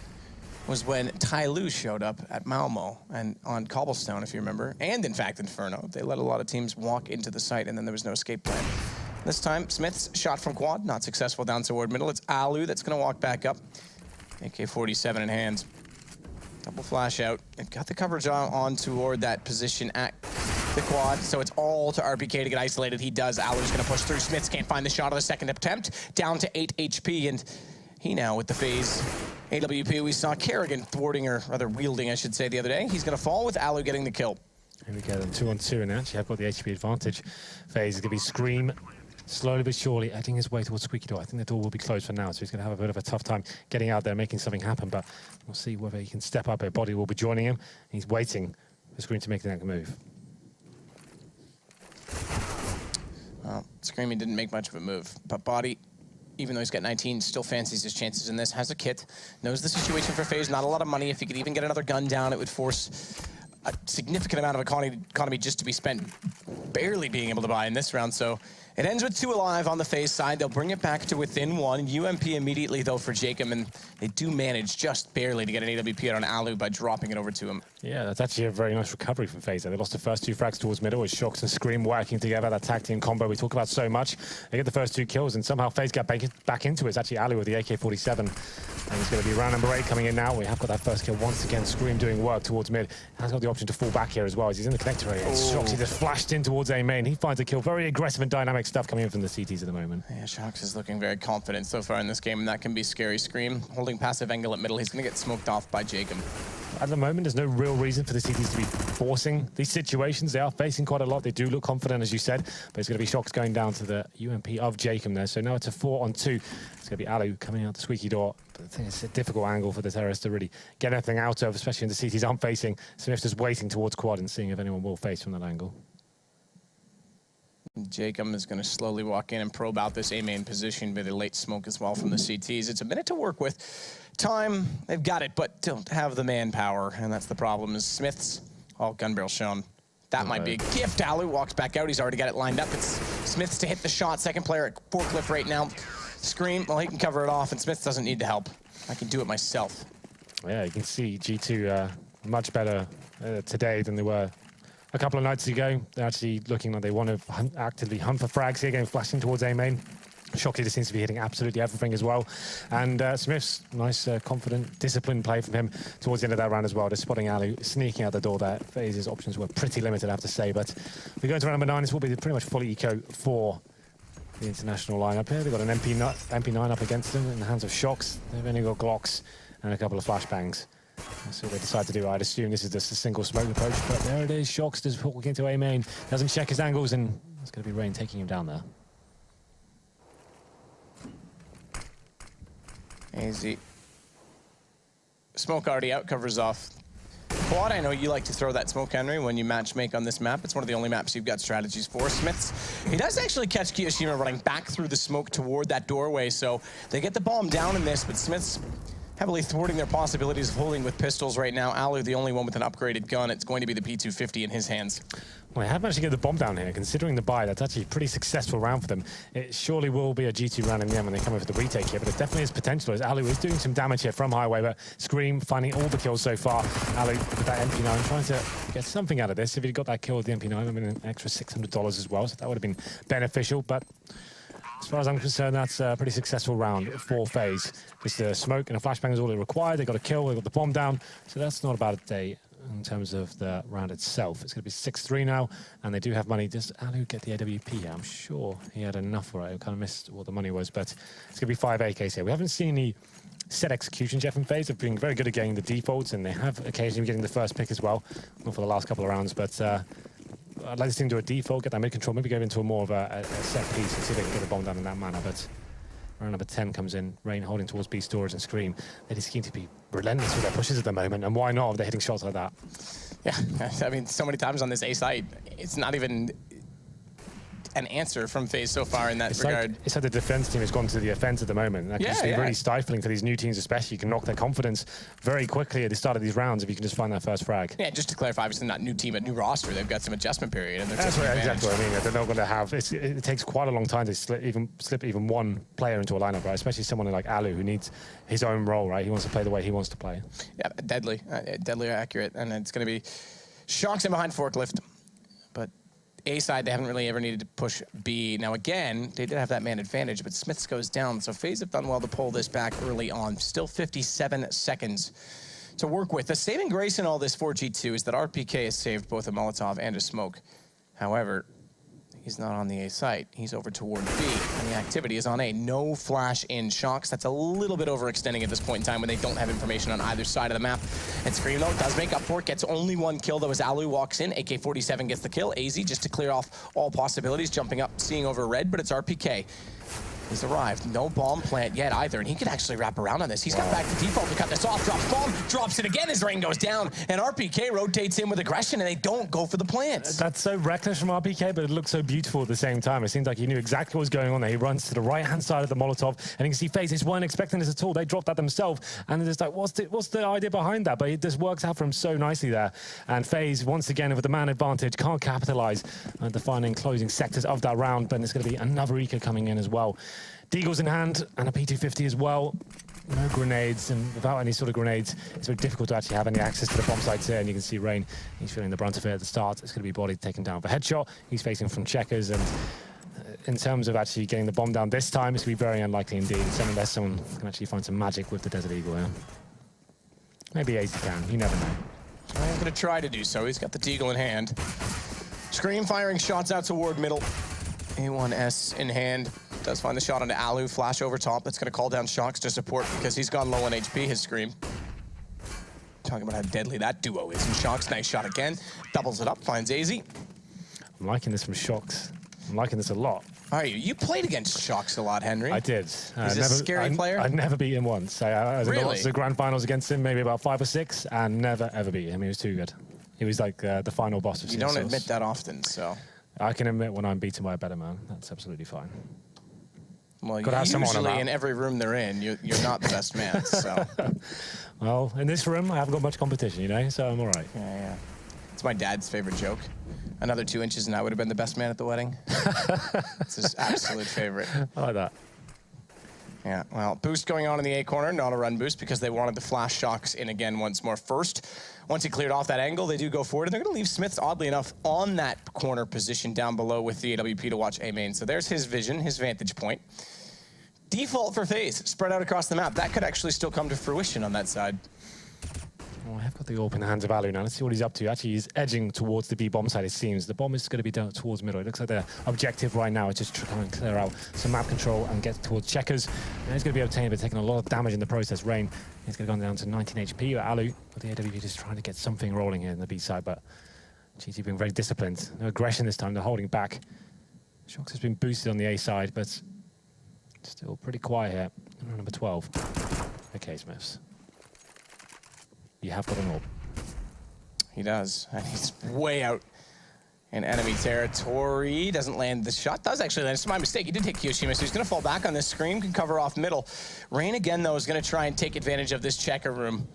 was when Tai Lu showed up at Malmo and on Cobblestone, if you remember, and in fact Inferno. They let a lot of teams walk into the site and then there was no escape plan. This time, Smith's shot from quad, not successful down toward middle. It's Alu that's gonna walk back up. AK-47 in hands. Double flash out. They've got the coverage on toward that position at the quad, so it's all to RPK to get isolated. He does. Alu's going to push through. Smiths can't find the shot of the second attempt. Down to 8 HP, and he now with the FaZe AWP. We saw Kerrigan thwarting, or rather wielding, I should say, the other day. He's going to fall with Alu getting the kill. Here we go, then 2-on-2, and actually have got the HP advantage. FaZe is going to be Scream. Slowly but surely edging his way towards Squeaky Door. I think the door will be closed for now, so he's going to have a bit of a tough time getting out there, making something happen, but we'll see whether he can step up here. Body will be joining him. He's waiting for Scream to make the next move. Well, Screaming didn't make much of a move, but Body, even though he's got 19, still fancies his chances in this, has a kit, knows the situation for FaZe, not a lot of money. If he could even get another gun down, it would force a significant amount of economy just to be spent barely being able to buy in this round. So it ends with 2 alive on the FaZe side. They'll bring it back to within 1. UMP immediately, though, for Jacob, and they do manage just barely to get an AWP out on Alu by dropping it over to him. Yeah, that's actually a very nice recovery from FaZe. They lost the first 2 frags towards middle with Shox and Scream working together, that tag team combo we talk about so much. They get the first 2 kills, and somehow FaZe get back into it. It's actually Alu with the AK-47, and it's going to be round number 8 coming in now. We have got that first kill once again. Scream doing work towards mid. Has got the option to fall back here as well as he's in the connector area. Shox, he just flashed in towards A main. He finds a kill. Very aggressive and dynamic stuff coming in from the CTs at the moment. Yeah, Shox is looking very confident so far in this game, and that can be scary. Scream holding passive angle at middle. He's going to get smoked off by Jacob. At the moment, there's no real reason for the CTs to be forcing these situations. They are facing quite a lot. They do look confident, as you said, but it's going to be Shox going down to the UMP of Jacob there. So now it's a 4-on-2. It's going to be Alu coming out the Squeaky Door. But I think it's a difficult angle for the terrorists to really get anything out of, especially when the CTs aren't facing. Smith's just waiting towards quad and seeing if anyone will face from that angle. Jacob is going to slowly walk in and probe out this A-main position with a late smoke as well from the CTs. It's a minute to work with. Time, they've got it, but don't have the manpower, and that's the problem. Is Smith's, gun barrel shown. That might be a gift. Alu walks back out. He's already got it lined up. It's Smith's to hit the shot. Second player at forklift right now. Scream, well, he can cover it off, and Smith doesn't need the help. I can do it myself. Yeah, you can see G2 much better today than they were a couple of nights ago. They're actually looking like they want to actively hunt for frags here, going flashing towards A main. Shockley just seems to be hitting absolutely everything as well. And Smith's nice, confident, disciplined play from him towards the end of that round as well. Just spotting Alu sneaking out the door there. FaZe's options were pretty limited, I have to say. But we go into round number 9. This will be pretty much full eco for the international lineup here. They've got an MP9 up against them in the hands of Shox. They've only got Glocks and a couple of flashbangs. That's what they decide to do. I'd assume this is just a single smoke approach, but there it is. Shox just walking into A main. Doesn't check his angles, and it's going to be Rain taking him down there. Easy. Smoke already out, covers off quad. I know you like to throw that smoke, Henry, when you match make on this map. It's one of the only maps you've got strategies for. Smiths, he does actually catch Kiyoshima running back through the smoke toward that doorway, so they get the bomb down in this, but Smiths heavily thwarting their possibilities of holding with pistols right now. Alu, the only one with an upgraded gun. It's going to be the P250 in his hands. Well, they have managed to get the bomb down here. Considering the buy, that's actually a pretty successful round for them. It surely will be a G2 round in the end when they come over for the retake here, but it definitely has potential as Alu is doing some damage here from Highway, but Scream finding all the kills so far. Alu with that MP9 trying to get something out of this. If he'd got that kill with the MP9, it would have been an extra $600 as well, so that would have been beneficial, but as far as I'm concerned, that's a pretty successful round for FaZe. Just a smoke and a flashbang is all they required. They got a kill, they got the bomb down, so that's not a bad day in terms of the round itself. It's going to be 6-3 now, and they do have money. Does Alu get the AWP here? I'm sure he had enough for it. I kind of missed what the money was, but it's going to be 5 AKs here. We haven't seen any set executions yet from FaZe. They've been very good at getting the defaults, and they have occasionally getting the first pick as well. Not for the last couple of rounds, but I'd like to see them do a default, get that mid-control, maybe go into more of a set piece and see if they can get the bomb down in that manner. But round number 10 comes in, Rain holding towards B storage and Scream. They just seem to be relentless with their pushes at the moment, and why not if they're hitting shots like that? Yeah, I mean, so many times on this A site, it's not even an answer from FaZe so far in that regard. It's like the defense team has gone to the offense at the moment. That can just be really stifling for these new teams, especially. You can knock their confidence very quickly at the start of these rounds if you can just find that first frag. Yeah, just to clarify, obviously not new team, but new roster. They've got some adjustment period, and they're That's right, exactly what I mean. They're not going to have. It takes quite a long time to slip even one player into a lineup, right? Especially someone like Alu who needs his own role, right? He wants to play the way he wants to play. Yeah, deadly accurate, and it's going to be Shox in behind forklift, but A side, they haven't really ever needed to push B. Now again, they did have that man advantage, but Smiths goes down, so FaZe have done well to pull this back early on. Still 57 seconds to work with. The saving grace in all this for G2 is that RPK has saved both a Molotov and a smoke. However, he's not on the A site. He's over toward B, and the activity is on A. No flash in Shox. That's a little bit overextending at this point in time when they don't have information on either side of the map. And Scream, though, does make up for it. Gets only one kill, though, as Alu walks in. AK-47 gets the kill. AZ just to clear off all possibilities, jumping up, seeing over red, but it's RPK. He's arrived. No bomb plant yet either, and he can actually wrap around on this. He's got back to default to cut this off. Drops bomb, drops it again as Rain goes down, and RPK rotates in with aggression, and they don't go for the plants. That's so reckless from RPK, but it looks so beautiful at the same time. It seems like he knew exactly what was going on there. He runs to the right-hand side of the Molotov, and you can see FaZe just weren't expecting this at all. They dropped that themselves, and they're just like, what's the idea behind that? But it just works out for him so nicely there. And FaZe, once again, with the man advantage, can't capitalize on defining closing sectors of that round, but there's going to be another eco coming in as well. Deagles in hand and a P250 as well. No grenades, and without any sort of grenades, it's very difficult to actually have any access to the bomb sites here. And you can see Rain, he's feeling the brunt of it at the start. It's going to be body taken down for headshot. He's facing from checkers, and in terms of actually getting the bomb down this time, it's going to be very unlikely indeed. Unless someone can actually find some magic with the Desert Eagle here. Maybe AZ can, you never know. I'm going to try to do so. He's got the Deagle in hand. Scream firing shots out toward middle. A1S in hand. Does find the shot onto Alu. Flash over top. That's going to call down Shox to support because he's gone low on HP, his Scream. Talking about how deadly that duo is. And Shox, nice shot again. Doubles it up, finds AZ. I'm liking this from Shox. I'm liking this a lot. Are you? You played against Shox a lot, Henry. I did. He's a scary player? I'd never beat him once. I was in Really? the grand finals against him, maybe about 5 or 6, and never, ever beat him. He was too good. He was like the final boss of You don't admit that often, so. I can admit when I'm beaten by a better man. That's absolutely fine. Well, usually in every room they're in, you're not the best man, so. Well, in this room, I haven't got much competition, you know, so I'm all right. Yeah. It's my dad's favorite joke. Another 2 inches and I would have been the best man at the wedding. It's his absolute favorite. I like that. Yeah, well, boost going on in the A corner, not a run boost because they wanted the flash Shocks in again once more first. Once he cleared off that angle, they do go forward, and they're going to leave Smiths, oddly enough, on that corner position down below with the AWP to watch A main. So there's his vision, his vantage point. Default for FaZe, spread out across the map. That could actually still come to fruition on that side. Well, I have got the AWP in the hands of Alu now. Let's see what he's up to. Actually, he's edging towards the B bomb side, it seems. The bomb is going to be down towards middle. It looks like their objective right now is just try and clear out some map control and get towards checkers. And he's going to be obtained, but taking a lot of damage in the process. Rain is going to go down to 19 HP. Alu, but the AWP just trying to get something rolling here in the B side, but GT being very disciplined. No aggression this time, they're holding back. Shox has been boosted on the A side, but still pretty quiet here. Number 12. Okay, Smiths. You have got an orb. He does, and he's way out in enemy territory. Doesn't land the shot. Does actually land. It's my mistake. He did take Kiyoshima, so he's going to fall back on this screen. Can cover off middle. Rain again, though, is going to try and take advantage of this checker room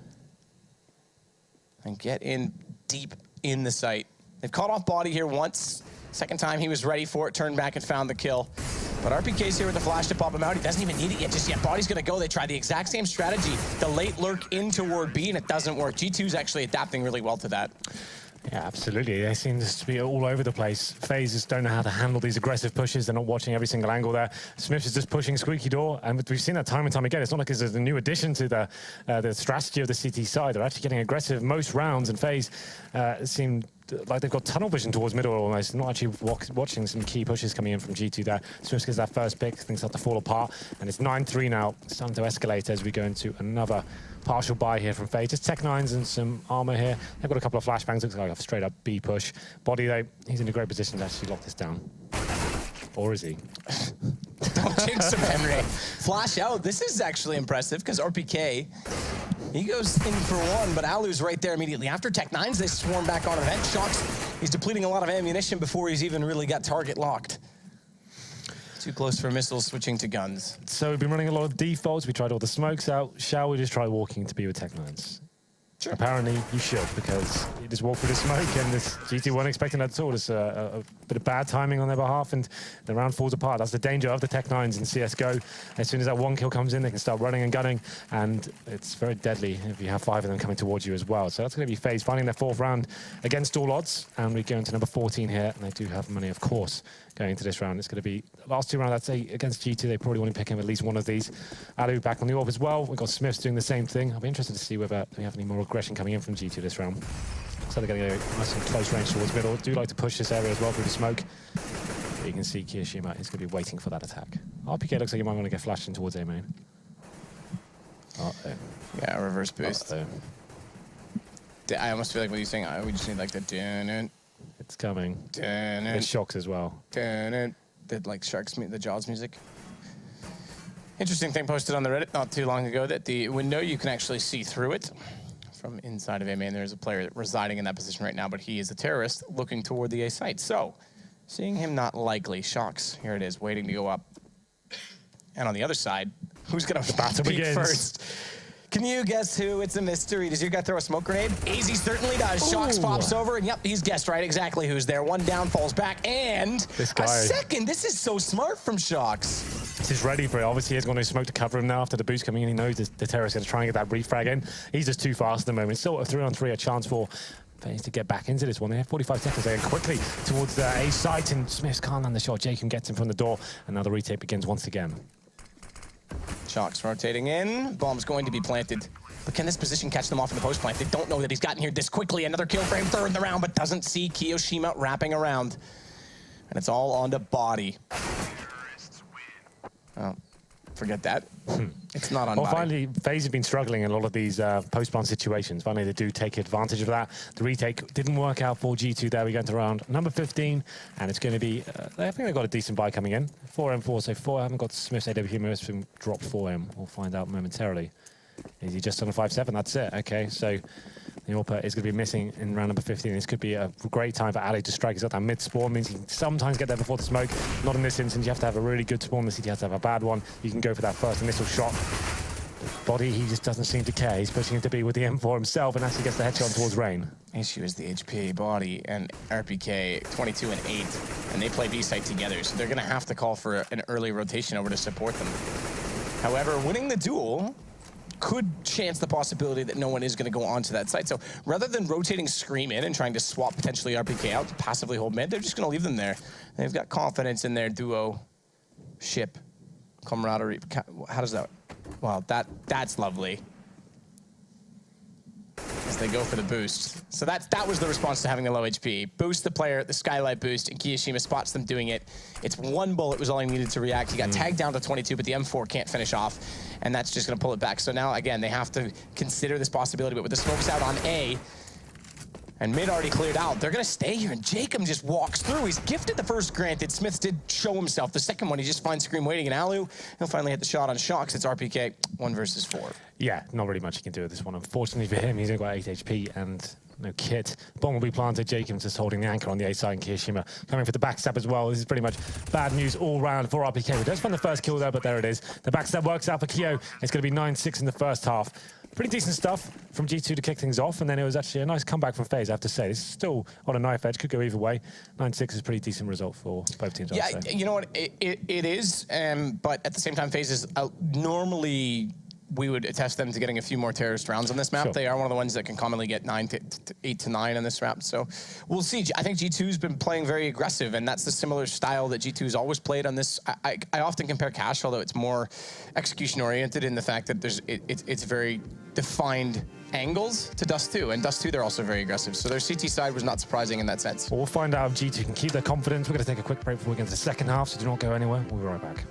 and get in deep in the site. They've caught off body here once. Second time he was ready for it, turned back and found the kill. But RPK's here with the flash to pop him out. He doesn't even need it yet just yet. Body's gonna go. They try the exact same strategy. The late lurk in toward B, and it doesn't work. G2's actually adapting really well to that. Yeah, absolutely. They seem to be all over the place. FaZe just don't know how to handle these aggressive pushes. They're not watching every single angle there. Smith is just pushing squeaky door, and we've seen that time and time again. It's not like it's a new addition to the strategy of the CT side. They're actually getting aggressive most rounds, and FaZe seem like they've got tunnel vision towards middle almost. Not actually watching some key pushes coming in from G2 there. Smith gets that first pick. Things start to fall apart, and it's 9-3 now. It's starting to escalate as we go into another partial buy here from FaZe. Just Tech 9s and some armor here. They've got a couple of flashbangs. Looks like a straight up B push. Body though, he's in a great position to actually lock this down. Or is he? Don't jinx him, Henry. Flash out. This is actually impressive because RPK, he goes in for one, but Alu's right there immediately after. Tech 9s, they swarm back on event. Shox, he's depleting a lot of ammunition before he's even really got target locked. Too close for missiles, switching to guns. So we've been running a lot of defaults. We tried all the smokes out. Shall we just try walking to be with Tech 9s? Sure. Apparently you should, because you just walk through the smoke, and this GT weren't expecting that at all. It's a bit of bad timing on their behalf, and the round falls apart. That's the danger of the Tech 9s in CSGO. As soon as that one kill comes in, they can start running and gunning, and it's very deadly if you have 5 of them coming towards you as well. So that's going to be FaZe finding their 4th round against all odds, and we go into number 14 here, and they do have money, of course, going into this round. It's going to be the last 2 rounds, I'd say, against G2. They probably want to pick him at least one of these. Alu back on the orb as well. We've got Smiths doing the same thing. I'll be interested to see whether we have any more aggression coming in from G2 this round. So they're going to go nice and close range towards middle. Do like to push this area as well through the smoke. But you can see Kiyoshima is going to be waiting for that attack. RPK looks like he might want to get flashed in towards A main. Uh-oh. Yeah, reverse boost. Uh-oh. I almost feel like what he's saying, we just need like the dun-dun. It's coming. Dun-dun. There's Shocks as well. Dun-dun. The like Sharks, the Jaws music. Interesting thing posted on the Reddit not too long ago that the window, you can actually see through it from inside of A main. There's a player residing in that position right now, but he is a terrorist looking toward the A site. So, seeing him not likely. Shocks, here it is, waiting to go up. And on the other side, who's going to peek first? Can you guess who? It's a mystery. Does your guy throw a smoke grenade? AZ certainly does. Shocks pops over, and yep, he's guessed right exactly who's there. One down, falls back, and this guy, a second. This is so smart from Shocks. He's ready for it. Obviously, he's got no smoke to cover him now after the boost coming in. He knows the terrorist is going to try and get that refrag in. He's just too fast at the moment. Still a 3-on-3, a chance for FaZe to get back into this one. They have 45 seconds. They go quickly towards the A site, and Smiths can't land the shot. Jacob gets him from the door, and now the retake begins once again. Shocks rotating in. Bomb's going to be planted. But can this position catch them off in the post plant? They don't know that he's gotten here this quickly. Another kill frame, 3rd in the round, but doesn't see Kiyoshima wrapping around. And it's all on the body. Oh, forget that. It's not on body. Finally, FaZe have been struggling in a lot of these post-plant situations. Finally, they do take advantage of that. The retake didn't work out for G2 there. We go into round number 15, and it's going to be, I think they've got a decent buy coming in. 4M4, so 4. I haven't got Smith's AWP, has been dropped for him. We'll find out momentarily. Is he just on a 5-7? That's it. Okay, so the AWP is going to be missing in round number 15. This could be a great time for Ali to strike. He's got that mid spawn, means he can sometimes get there before the smoke. Not in this instance. You have to have a really good spawn. The CT has to have a bad one. You can go for that first initial shot. Body, he just doesn't seem to care. He's pushing him to be with the M4 himself, and actually gets the headshot towards Rain. Issue is the HP. Body and RPK 22 and 8, and they play B site together, so they're going to have to call for an early rotation over to support them. However, winning the duel could chance the possibility that no one is going to go onto that site. So rather than rotating Scream in and trying to swap potentially RPK out to passively hold mid, they're just going to leave them there. They've got confidence in their duo ship camaraderie. How does that? Wow, that's lovely. As they go for the boost. So that was the response to having the low HP. Boost the player, the skylight boost, and Kiyashima spots them doing it. It's one bullet was all he needed to react. He got tagged down to 22, but the M4 can't finish off, and that's just going to pull it back. So now, again, they have to consider this possibility, but with the smokes out on A, and mid already cleared out, they're going to stay here, and Jacob just walks through. He's gifted the first, granted. Smith did show himself. The second one, he just finds Scream waiting, and Alu, he'll finally hit the shot on Shox. It's RPK, 1 versus 4. Yeah, not really much he can do with this one. Unfortunately for him, he's only got 8 HP and no kit. Bomb will be planted. Jacobs just holding the anchor on the A side, and Kiyashima coming for the backstab as well. This is pretty much bad news all round for RPK. We just found the first kill there, but there it is. The backstab works out for Kyo. It's going to be 9-6 in the first half. Pretty decent stuff from G2 to kick things off, and then it was actually a nice comeback from FaZe, I have to say. This is still on a knife edge, could go either way. 9-6 is a pretty decent result for both teams, Yeah, I'd say. you know what, it is, but at the same time, FaZe is normally we would attest them to getting a few more terrorist rounds on this map. Sure. They are one of the ones that can commonly get 8 to 9 on this map. So we'll see. I think G2's been playing very aggressive, and that's the similar style that G2's always played on this. I often compare Cash, although it's more execution-oriented in the fact that it's very defined angles to Dust 2, and Dust 2, they're also very aggressive. So their CT side was not surprising in that sense. Well, we'll find out if G2 can keep their confidence. We're going to take a quick break before we get into the second half, so do not go anywhere. We'll be right back.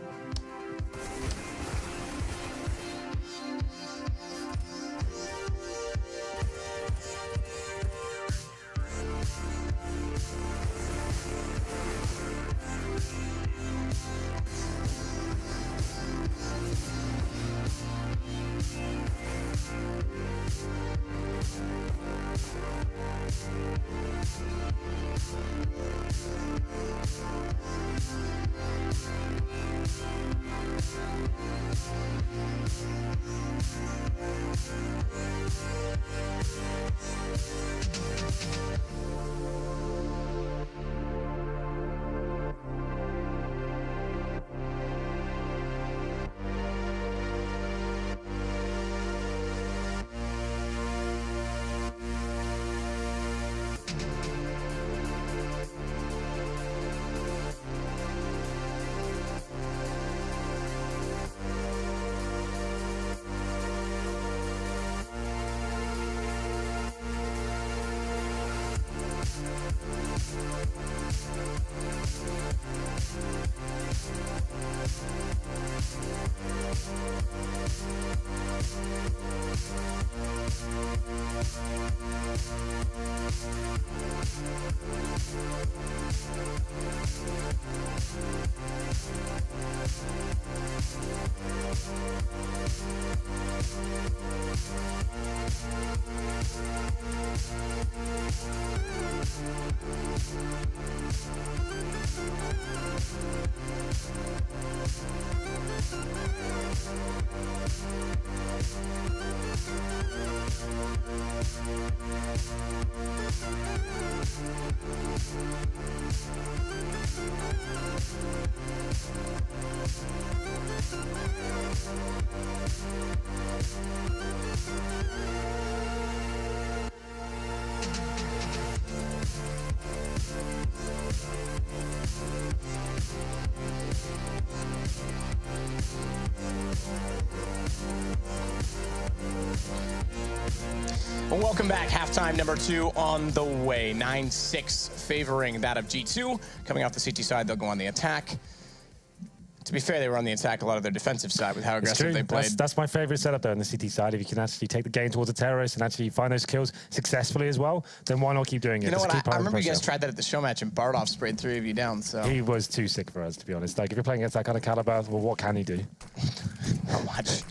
Well, welcome back. Halftime number 2 on the way. 9-6 favoring that of G2. Coming off the CT side, they'll go on the attack. To be fair, they were on the attack a lot of their defensive side with how aggressive they played. That's my favorite setup there on the CT side. If you can actually take the game towards the terrorists and actually find those kills successfully as well, then why not keep doing it? You know Just what, keep I remember you guys pressure. tried that at the show match and Bardov sprayed 3 of you down, so. He was too sick for us, to be honest. Like, if you're playing against that kind of caliber, well, what can he do? Not much.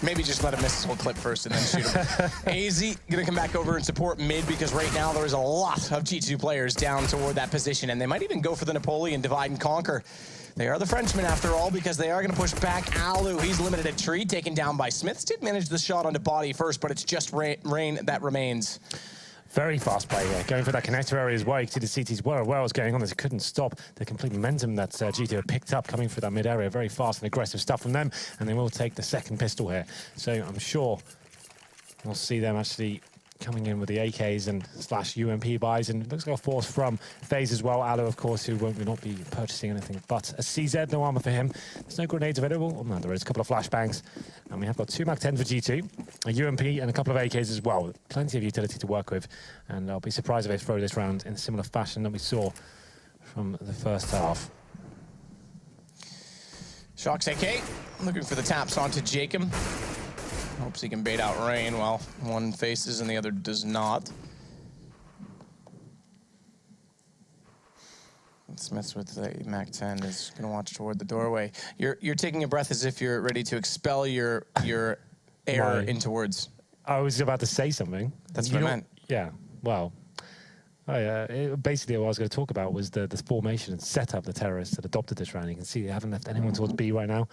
Maybe just let him miss this whole clip first and then shoot him. AZ gonna come back over and support mid because right now there is a lot of G2 players down toward that position, and they might even go for the Napoleon divide and conquer. They are the Frenchmen after all, because they are gonna push back Alu. He's limited at tree, taken down by Smiths. Did manage the shot onto body first, but it's just Rain that remains. Very fast play here, going for that connector area as well. You can see the CTs were aware what was going on. They couldn't stop the complete momentum that G2 had picked up coming through that mid area. Very fast and aggressive stuff from them, and they will take the second pistol here. So I'm sure we'll see them actually coming in with the AKs and / UMP buys, and looks like a force from FaZe as well. Alu, of course, who will not be purchasing anything but a CZ, no armor for him. There's no grenades available. Oh, no, there is a couple of flashbangs. And we have got 2 Mac-10s for G2, a UMP, and a couple of AKs as well. Plenty of utility to work with, and I'll be surprised if they throw this round in a similar fashion that we saw from the first half. Shox AK looking for the taps onto Jacob. Hopes he can bait out Rain while one faces and the other does not. Smiths with the Mac-10 is going to watch toward the doorway. You're taking a breath as if you're ready to expel your air in towards. I was about to say something. That's what I meant. Yeah, well, basically what I was going to talk about was the formation and setup the terrorists had adopted this round. You can see they haven't left anyone towards B right now.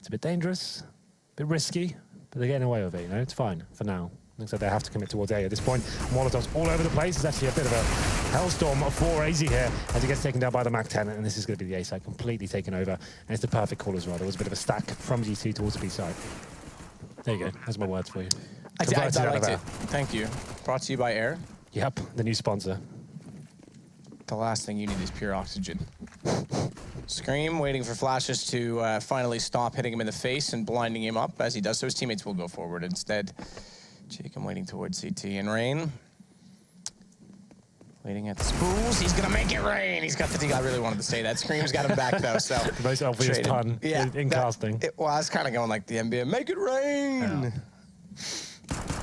It's a bit dangerous, a bit risky, but they're getting away with it, you know? It's fine for now. Looks like they have to commit towards A at this point. Molotovs all over the place. It's actually a bit of a hellstorm for AZ here as he gets taken down by the Mac-10, and this is going to be the A side completely taken over. And it's the perfect call as well. There was a bit of a stack from G2 towards the B side. There you go. That's my words for you. I liked it. Thank you. Brought to you by Air. Yep, the new sponsor. The last thing you need is pure oxygen. Scream, waiting for flashes to finally stop hitting him in the face and blinding him up. As he does so, his teammates will go forward instead. Jacob waiting towards CT and Rain. Waiting at the spools. He's going to make it rain. He's got the D. I really wanted to say that. Scream's got him back, though, so. The most obvious pun in casting. Well, I was kind of going like the NBA. Make it rain! Yeah.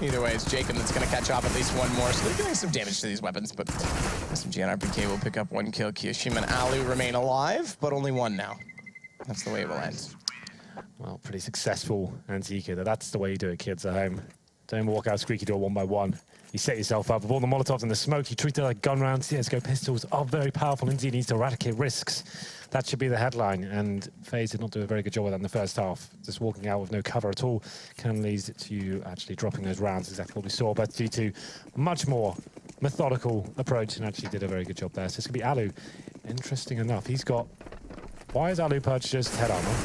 Either way, it's Jacob that's going to catch off at least one more, so they're doing some damage to these weapons, but SMG and RPK will pick up 1 kill. Kiyoshima and Alu remain alive, but only 1 now. That's the way it will end. Well, pretty successful anti-eco. That's the way you do it, kids at home. Don't walk out squeaky door 1 by 1. You set yourself up with all the Molotovs and the smoke. You treat it like gun rounds. CSGO pistols are very powerful. Indeed, needs to eradicate risks. That should be the headline. And FaZe did not do a very good job with that in the first half. Just walking out with no cover at all can lead to you actually dropping those rounds, exactly what we saw. But G2, much more methodical approach and actually did a very good job there. So it's going to be Alu. Interesting enough, he's got... Why has Alu purchased head armor?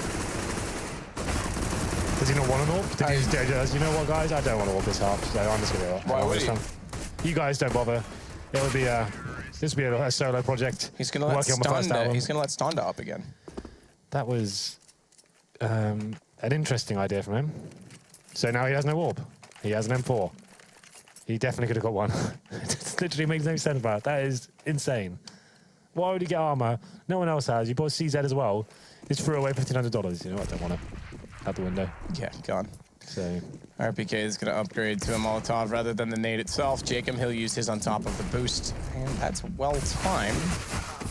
Does he not want an AWP? Did he just, you know what, guys? I don't want to AWP this half, so I'm just going to... Why would he? You guys don't bother. It would be this would be a solo project. He's going to let Stonda up again. That was an interesting idea from him. So now he has no AWP. He has an M4. He definitely could have got one. It literally makes no sense, but that is insane. Why would he get armor? No one else has. You bought CZ as well. Just threw away $1,500. You know, I don't want it. Out the window. Yeah, gone. So RPK is going to upgrade to a Molotov rather than the nade itself. Jacob, he'll use his on top of the boost. And that's well timed.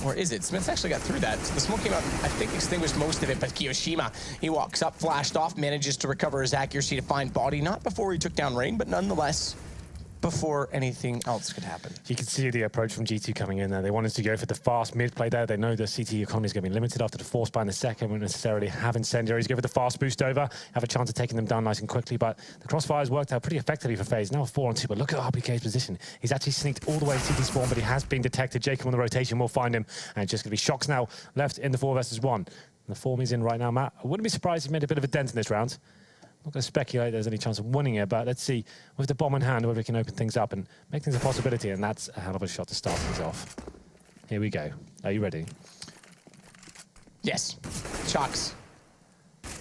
Or is it? Smith's actually got through that. So the smoke came out, I think, extinguished most of it, but Kiyoshima, he walks up, flashed off, manages to recover his accuracy to find body. Not before he took down Rain, but nonetheless, before anything else could happen. You can see the approach from G2 coming in there. They wanted to go for the fast mid play there. They know the CT economy is going to be limited after the force buy in the second. Won't necessarily have incendiaries. Go for the fast boost over. Have a chance of taking them down nice and quickly. But the crossfires worked out pretty effectively for FaZe. Now 4-on-2. But look at RPK's position. He's actually sneaked all the way to CT spawn, but he has been detected. Jacob on the rotation will find him. And it's just going to be Shox now left in the 4 versus 1. And the form he's in right now, Matt. I wouldn't be surprised if he made a bit of a dent in this round. I'm not going to speculate there's any chance of winning it, but let's see with the bomb in hand whether we can open things up and make things a possibility, and that's a hell of a shot to start things off. Here we go. Are you ready? Yes. Shox.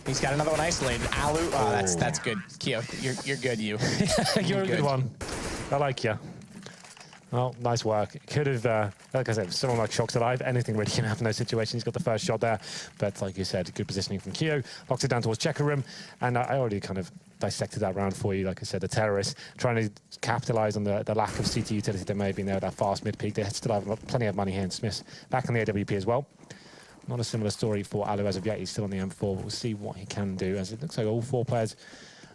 He's got another one isolated. Alu. Oh, that's good. Kyo, you're good, you. You're a good one. I like you. Well, nice work. Could have, like I said, someone like Shox alive, anything really can happen in those situations. He's got the first shot there, but like you said, good positioning from Kyo. Locks it down towards checker room, and I already kind of dissected that round for you. Like I said, the terrorists trying to capitalize on the lack of CT utility that may have been there, that fast mid peak. They still have plenty of money here, and Smith's back on the AWP as well. Not a similar story for Alu as of yet. He's still on the M4. We'll see what he can do, as it looks like all 4 players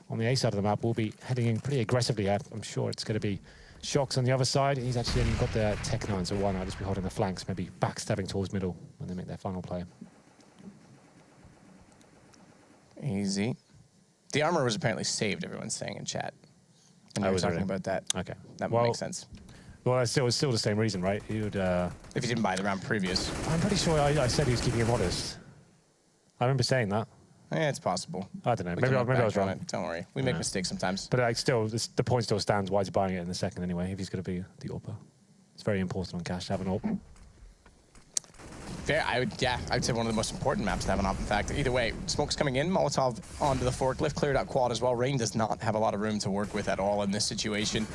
on the A side of the map will be heading in pretty aggressively here. I'm sure it's going to be Shox on the other side. He's actually only got the Tech 9, so why not just be holding the flanks, maybe backstabbing towards middle when they make their final play. Easy. The armor was apparently saved, everyone's saying in chat. And I was talking about that. Okay. That would make sense. Well, it's still the same reason, right? He would. If he didn't buy the round previous. I'm pretty sure I said he was keeping it modest. I remember saying that. Yeah, it's possible. I don't know. We Maybe can look I was back on wrong. it. Don't worry. We make mistakes sometimes. But like, still, the point still stands. Why is he buying it in the second anyway? If he's going to be the AWPer, it's very important on Cash to have an AWP. Fair. I'd say one of the most important maps to have an AWP. In fact, either way, smoke's coming in. Molotov onto the forklift, cleared out quad as well. Rain does not have a lot of room to work with at all in this situation.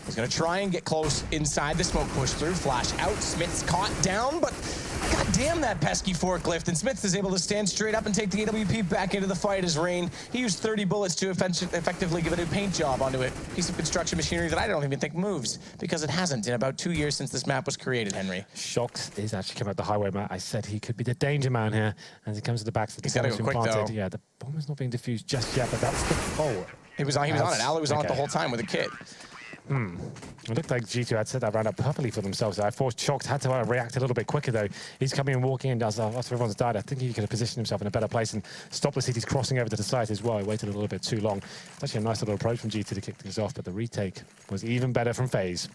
He's going to try and get close inside the smoke push through. Flash out. Smith's caught down, but god damn that pesky forklift. And Smith is able to stand straight up and take the AWP back into the fight as Rain. He used 30 bullets to effectively give it a paint job onto a piece of construction machinery that I don't even think moves, because it hasn't in about 2 years since this map was created, Henry. Shox is actually coming out the highway map. I said he could be the danger man here. As he comes to the back, He's got to go quick, though. Yeah, the bomb is not being diffused just yet, but that's the... Oh. He was on it. Ali was on it the whole time with a kit. It looked like G2 had set that round up perfectly for themselves. I thought Shox had to react a little bit quicker, though. He's coming and walking in after everyone's died. I think he could have positioned himself in a better place and stopped the cities crossing over to the site as well. He waited a little bit too long. It's actually a nice little approach from G2 to kick things off, but the retake was even better from FaZe.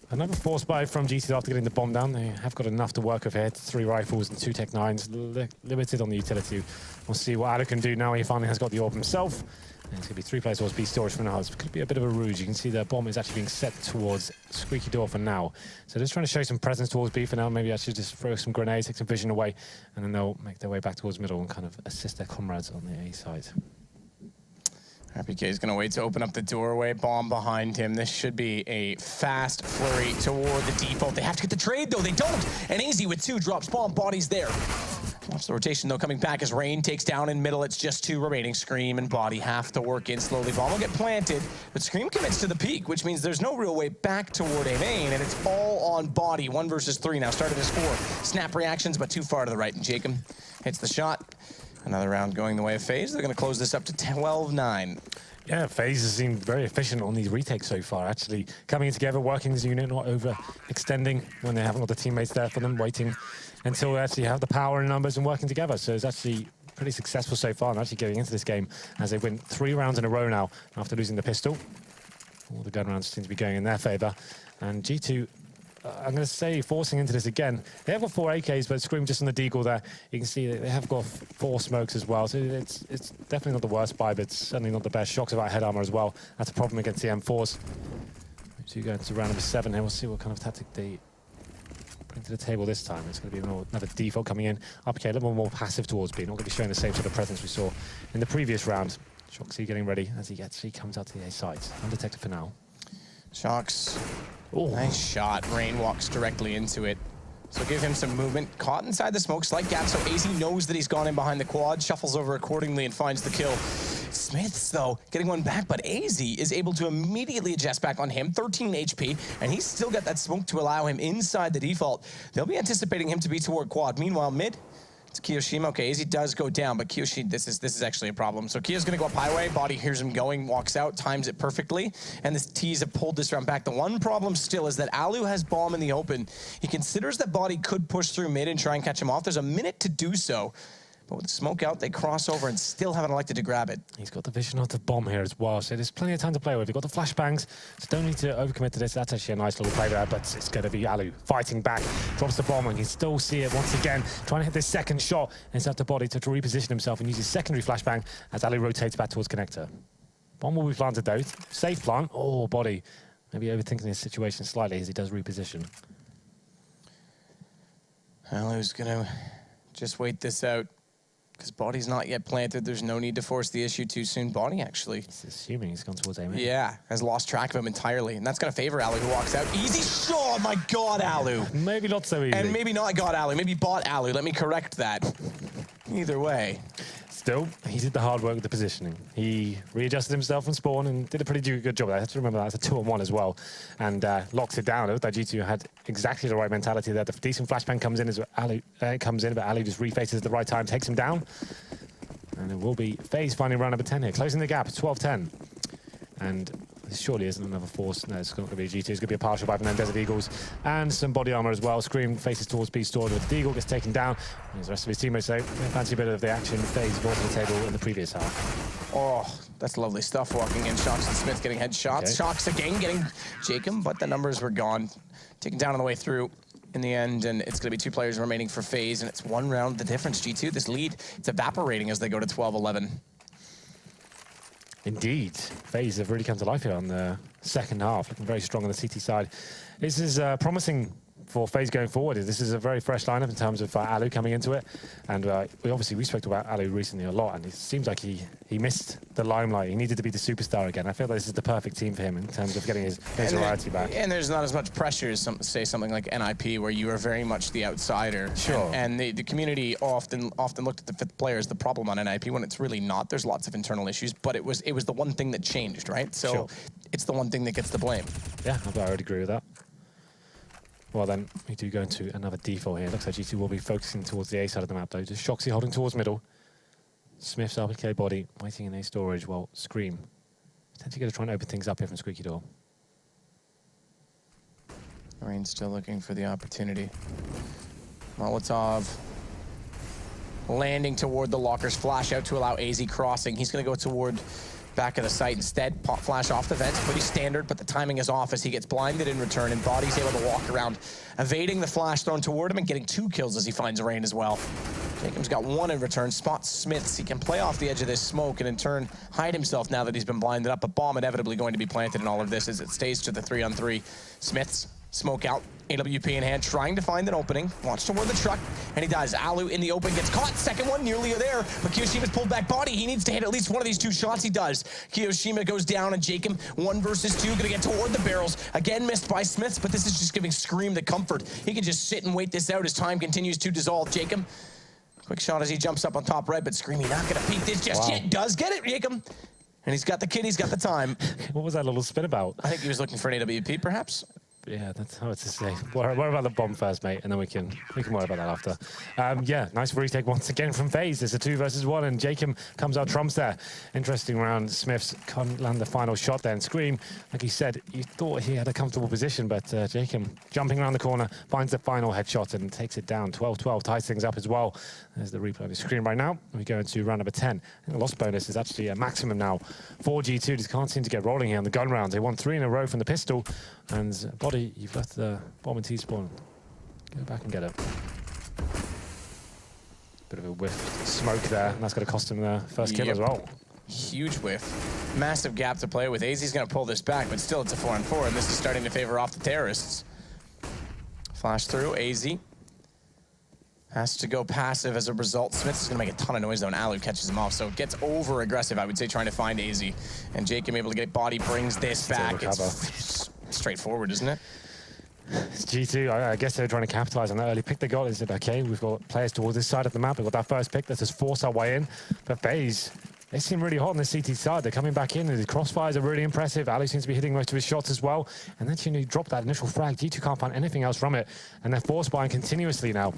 Another force buy from G2 after getting the bomb down. They have got enough to work with here. 3 rifles and 2 Tech 9s. Limited on the utility. We'll see what Alu can do now. He finally has got the AWP himself. And it's going to be 3 players towards B storage for now. It's going to be a bit of a ruse. You can see the bomb is actually being set towards Squeaky Door for now. So just trying to show some presence towards B for now. Maybe actually just throw some grenades, take some vision away, and then they'll make their way back towards middle and kind of assist their comrades on the A side. RPK is going to wait to open up the doorway. Bomb behind him. This should be a fast flurry toward the default. They have to get the trade, though. They don't. And AZ with 2 drops. Bomb bodies there. Watch the rotation, though, coming back as Rain takes down in middle. It's just 2 remaining. Scream and Body have to work in slowly. Bomb will get planted, but Scream commits to the peak, which means there's no real way back toward A main, and it's all on Body. 1 versus 3 now. Started as 4. Snap reactions, but too far to the right. And Jacob hits the shot. Another round going the way of FaZe. They're going to close this up to 12-9. Yeah, FaZe has seemed very efficient on these retakes so far, actually coming together, working as a unit, not overextending when they haven't got the teammates there for them, waiting until they actually have the power and numbers and working together. So it's actually pretty successful so far and actually getting into this game as they win 3 rounds in a row now after losing the pistol. All the gun rounds seem to be going in their favor. And G2, I'm going to say, forcing into this again. They have got 4 AKs, but Scream just on the deagle there. You can see that they have got 4 smokes as well. So it's definitely not the worst buy, but it's certainly not the best. Shox about head armor as well. That's a problem against the M4s. So you go into round number 7 here. We'll see what kind of tactic they bring to the table this time. It's going to be another default coming in. RPK a little more passive towards B. Not going to be showing the same sort of presence we saw in the previous round. Shoxy getting ready as he comes out to the A side. Undetected for now. Shox. Oh, Nice shot. Rain walks directly into it. So give him some movement. Caught inside the smoke. Slight gap, so AZ knows that he's gone in behind the quad, shuffles over accordingly and finds the kill. Smiths, though, getting one back, but AZ is able to immediately adjust back on him. 13 HP, and he's still got that smoke to allow him inside the default. They'll be anticipating him to be toward quad. Meanwhile, mid, it's Kiyoshima. Okay, AZ does go down, but Kiyoshi, this is actually a problem. So Kiyo's gonna go up highway. Body hears him going, walks out, times it perfectly, and the T's have pulled this round back. The one problem still is that Alu has bomb in the open. He considers that Body could push through mid and try and catch him off. There's a minute to do so. But with the smoke out, they cross over and still haven't elected to grab it. He's got the vision of the bomb here as well, so there's plenty of time to play with. You've got the flashbangs, so don't need to overcommit to this. That's actually a nice little play there, but it's going to be Alu fighting back. Drops the bomb, and you can still see it once again, trying to hit this second shot. And it's up to Body to reposition himself and use his secondary flashbang as Alu rotates back towards connector. Bomb will be planted though. Safe plant. Oh, Body. Maybe overthinking this situation slightly as he does reposition. Alu's going to just wait this out. Because Body's not yet planted, there's no need to force the issue too soon. Body, actually. He's assuming he's gone towards A main. Yeah, has lost track of him entirely. And that's going to favor Alu, who walks out. Easy shot! Oh my god, Alu! Maybe not so easy. And maybe not god Alu, maybe bought Alu. Let me correct that. Either way. Still, he did the hard work with the positioning. He readjusted himself from spawn and did a pretty good job. I have to remember that's a 2-on-1 as well. And locks it down. That G2 had exactly the right mentality there. The decent flashbang comes in as Alu comes in, but Alu just refaces at the right time, takes him down. And it will be FaZe finding round number 10 here, closing the gap, 12-10. And this surely isn't another force. No, it's not going to be a G2. It's going to be a partial buy from them, Desert Eagles. And some body armor as well. Scream faces towards B stored with the Eagle, gets taken down. And the rest of his teammates, so fancy a bit of the action FaZe brought to the table in the previous half. Oh, That's lovely stuff walking in. Shocks and Smith getting headshots. Okay. Shocks again getting Jacob, but the numbers were gone. Taken down on the way through in the end, and it's going to be 2 players remaining for FaZe, and it's 1 round the difference. G2, this lead, it's evaporating as they go to 12-11. Indeed. FaZe have really come to life here on the second half, looking very strong on the CT side. This is promising for FaZe going forward. This is a very fresh lineup in terms of Alu coming into it. And we spoke about Alu recently a lot, and it seems like he missed the limelight. He needed to be the superstar again. I feel like this is the perfect team for him in terms of getting his variety back. And there's not as much pressure as say something like NIP, where you are very much the outsider. Sure. And the community often looked at the 5th player as the problem on NIP when it's really not. There's lots of internal issues, but it was the one thing that changed, right? So sure. It's the one thing that gets the blame. Yeah, I would agree with that. Well then, we do go into another default here. Looks like G2 will be focusing towards the A side of the map though. Just Shoxy holding towards middle. Smith's RPK body, waiting in A storage while Scream potentially going to try and open things up here from Squeaky Door. Rain's still looking for the opportunity. Molotov landing toward the lockers, flash out to allow AZ crossing. He's going to go toward back of the site instead. Pop flash off the vents, pretty standard, but the timing is off as he gets blinded in return, and Body's able to walk around, evading the flash thrown toward him and getting 2 kills as he finds Rain as well. Jacob's got 1 in return, spots Smiths. He can play off the edge of this smoke and in turn hide himself now that he's been blinded up. A bomb inevitably going to be planted in all of this as it stays to the 3-on-3. Smiths smoke out, AWP in hand, trying to find an opening. Launch toward the truck, and he does. Alu in the open gets caught. Second one nearly there, but Kiyoshima's pulled back Body. He needs to hit at least one of these 2 shots. He does. Kiyoshima goes down, and Jacob 1 versus 2, gonna get toward the barrels. Again missed by Smiths, but this is just giving Scream the comfort. He can just sit and wait this out as time continues to dissolve. Jacob, quick shot as he jumps up on top red, but Screamy not gonna peek this just yet. Does get it, Jacob. And he's got the kid, he's got the time. What was that little spin about? I think he was looking for an AWP, perhaps. Yeah, that's how it's to say. Worry about the bomb first, mate, and then we can worry about that after. Yeah, nice retake once again from FaZe. There's a 2 versus 1, and Jacob comes out trumps there. Interesting round. Smiths can't land the final shot there, and Scream, like he said, you thought he had a comfortable position, but Jacob jumping around the corner finds the final headshot and takes it down. 12-12 ties things up as well. There's the replay on the screen right now. We go into round number 10. The loss bonus is actually a maximum now for G2. Just can't seem to get rolling here on the gun rounds. They won 3 in a row from the pistol, and Body, you've left the bomb and T-spawn. Go back and get it. Bit of a whiff smoke there, and that's going to cost him the first kill as well. Huge whiff. Massive gap to play with. AZ's going to pull this back, but still it's a 4-on-4, and this is starting to favor off the terrorists. Flash through, AZ has to go passive as a result. Smith is going to make a ton of noise though, and Alu catches him off, so it gets over aggressive, I would say, trying to find AZ. And Jacob able to get Body, brings this back. It's straightforward, isn't it? It's G2, I guess they're trying to capitalize on that early pick they got. They said, okay, we've got players towards this side of the map. We've got that first pick. Let's just force our way in. But FaZe, they seem really hot on the CT side. They're coming back in, and the crossfires are really impressive. Ali seems to be hitting most of his shots as well. And then you drop that initial frag. G2 can't find anything else from it. And they're force buying continuously now.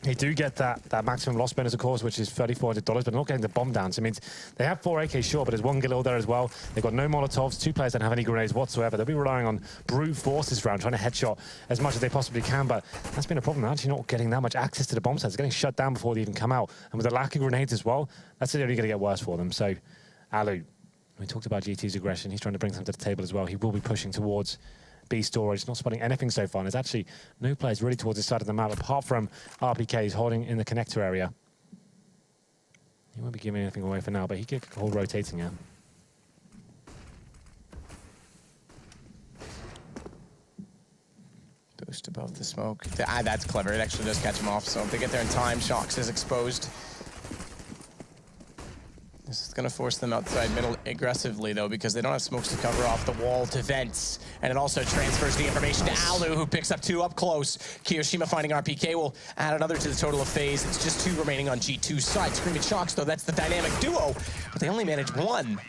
They do get that maximum loss bonus, of course, which is $3,400, but they're not getting the bomb down. So it means they have 4 AK, sure, but there's 1 Galil there as well. They've got no Molotovs. 2 players don't have any grenades whatsoever. They'll be relying on brute force this round, trying to headshot as much as they possibly can, but that's been a problem. They're actually not getting that much access to the bomb sites. They're getting shut down before they even come out. And with the lack of grenades as well, that's only going to get worse for them. So, Alu, we talked about GT's aggression. He's trying to bring something to the table as well. He will be pushing towards B storage, not spotting anything so far. And there's actually no players really towards this side of the map, apart from RPKs holding in the connector area. He won't be giving anything away for now, but he could hold rotating here. Boost above the smoke. That's clever. It actually does catch him off. So if they get there in time, Shox is exposed. This is going to force them outside middle aggressively, though, because they don't have smokes to cover off the wall to vents. And it also transfers the information to Alu, who picks up 2 up close. Kiyoshima finding RPK will add another to the total of FaZe. It's just 2 remaining on G2's side. Screaming Shox, though, that's the dynamic duo, but they only managed 1.